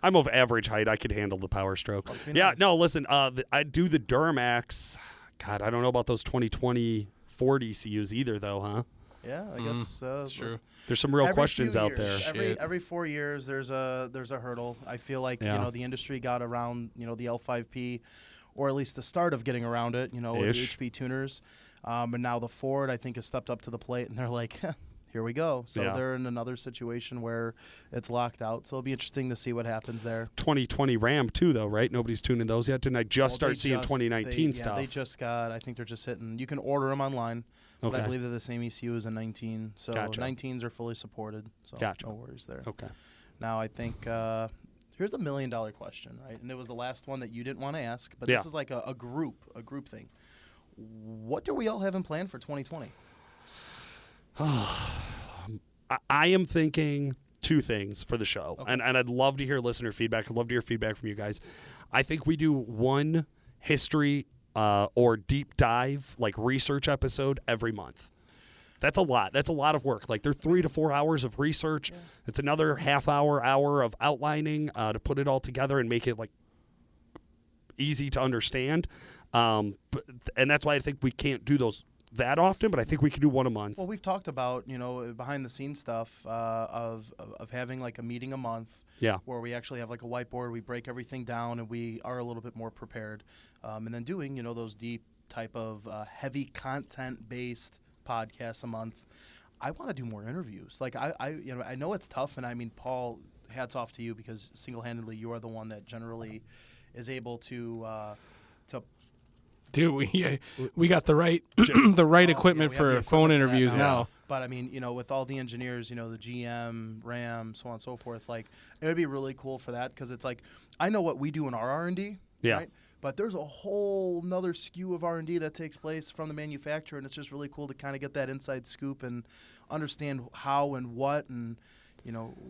I'm of average height. I could handle the Power Stroke. Yeah, nice. no, listen, I do the Duramax. God, I don't know about those 2020 Ford ECUs either, though, huh? Yeah, I guess That's true. There's some real every questions few out years, there. Every 4 years, there's a hurdle. I feel like the industry got around the L5P, or at least the start of getting around it. With the HP tuners, and now the Ford I think has stepped up to the plate, and they're like, here we go. So they're in another situation where it's locked out. So it'll be interesting to see what happens there. 2020 Ram too, though, right? Nobody's tuning those yet. Didn't I start seeing 2019 stuff? They just got. I think they're just hitting. You can order them online. But Okay. I believe they're the same ECU as a 19. So Gotcha. 19s are fully supported. So Gotcha. no worries there. Okay. Now I think here's the $1 million question, right? And it was the last one that you didn't want to ask, but Yeah. this is like a group thing. What do we all have in plan for 2020? I am thinking two things for the show, Okay. and I'd love to hear listener feedback. I'd love to hear feedback from you guys. I think we do one history or deep dive, like research episode every month. That's a lot. That's a lot of work. Like they're 3 to 4 hours of research. Yeah. It's another half hour of outlining to put it all together and make it like easy to understand. And that's why I think we can't do those that often, but I think we can do one a month. Well, we've talked about behind the scenes stuff of having like a meeting a month. Yeah. Where we actually have like a whiteboard, we break everything down, and we are a little bit more prepared. And then doing those deep type of heavy content based podcasts a month. I want to do more interviews. Like I know it's tough, and I mean, Paul, hats off to you because single handedly you are the one that generally is able to. Dude, we got the right equipment for phone interviews now. But I mean, with all the engineers, the GM, RAM, so on and so forth, like it would be really cool for that because it's like I know what we do in our R&D, right? But there's a whole nother skew of R&D that takes place from the manufacturer, and it's just really cool to kind of get that inside scoop and understand how and what and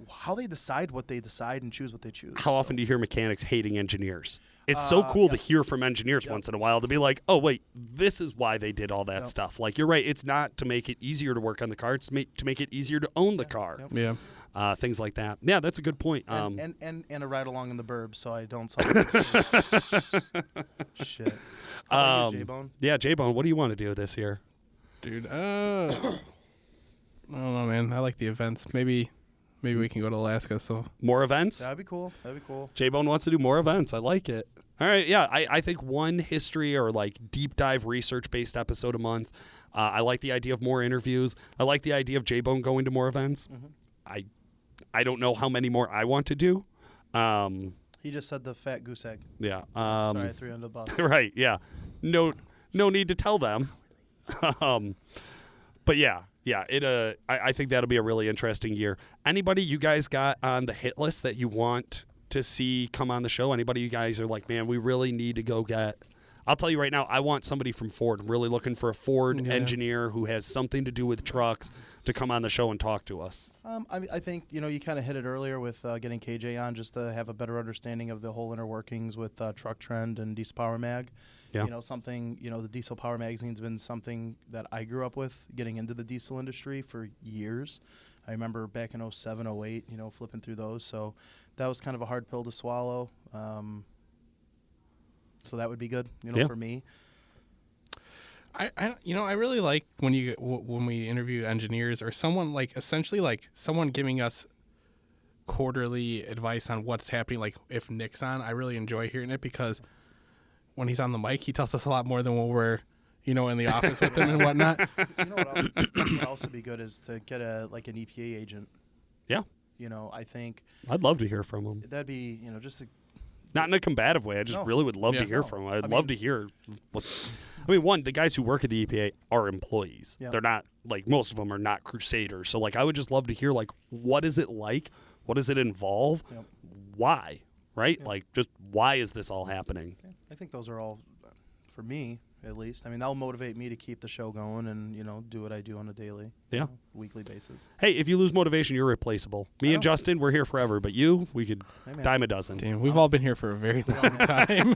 how they decide what they decide and choose what they choose. How often do you hear mechanics hating engineers? It's so cool to hear from engineers once in a while to be like, oh, wait, this is why they did all that stuff. Like, you're right. It's not to make it easier to work on the car. It's to make it easier to own the car. Yeah. Things like that. Yeah, that's a good point. And a ride along in the burbs so I don't sound shit. How about you, J-Bone? Yeah, J-Bone, what do you want to do this year? Dude, I don't know, man. I like the events. Maybe we can go to Alaska. So more events? That'd be cool. J-Bone wants to do more events. I like it. All right, yeah, I think one history or like deep dive research-based episode a month. I like the idea of more interviews. I like the idea of J-Bone going to more events. Mm-hmm. I don't know how many more I want to do. He just said the fat goose egg. Yeah. Sorry, I threw you under the bus. Right, yeah. No need to tell them. But yeah. I think that'll be a really interesting year. Anybody you guys got on the hit list that you want to see come on the show? Anybody you guys are like, man, we really need to go get? I'll tell you right now, I want somebody from Ford. I'm really looking for a Ford engineer who has something to do with trucks to come on the show and talk to us. I think, you kind of hit it earlier with getting KJ on just to have a better understanding of the whole inner workings with Truck Trend and Diesel Power Mag. Yeah. The Diesel Power Magazine's been something that I grew up with, getting into the diesel industry for years. I remember back in 07, 08, flipping through those. So that was kind of a hard pill to swallow. So that would be good, for me. I really like when we interview engineers or someone like essentially like someone giving us quarterly advice on what's happening. Like if Nick's on, I really enjoy hearing it because when he's on the mic, he tells us a lot more than when we're, in the office with him and whatnot. What would also be good is to get an EPA agent. Yeah. I think I'd love to hear from him. That'd be, just Not in a combative way. I just really would love to hear from them. I'd love to hear what. I mean, one, the guys who work at the EPA are employees. Yeah. They're not, like, most of them are not crusaders. So, like, I would just love to hear, like, what is it like? What does it involve? Yep. Why? Right? Yep. Like, just why is this all happening? I think those are all, for me at least. I mean, that'll motivate me to keep the show going and, do what I do on a daily, weekly basis. Hey, if you lose motivation, you're replaceable. Me and Justin, we're here forever. But you, we could dime a dozen. Damn, we've all been here for a very long time.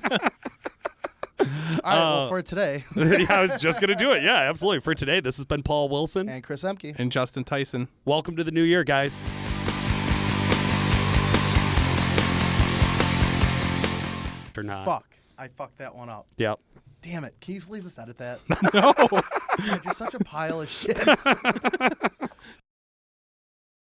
All right, well, for today. I was just going to do it. Yeah, absolutely. For today, this has been Paul Wilson. And Chris Emke. And Justin Tyson. Welcome to the new year, guys. Or not. Fuck. I fucked that one up. Yep. Damn it. Can you please just edit that? No. God, you're such a pile of shit.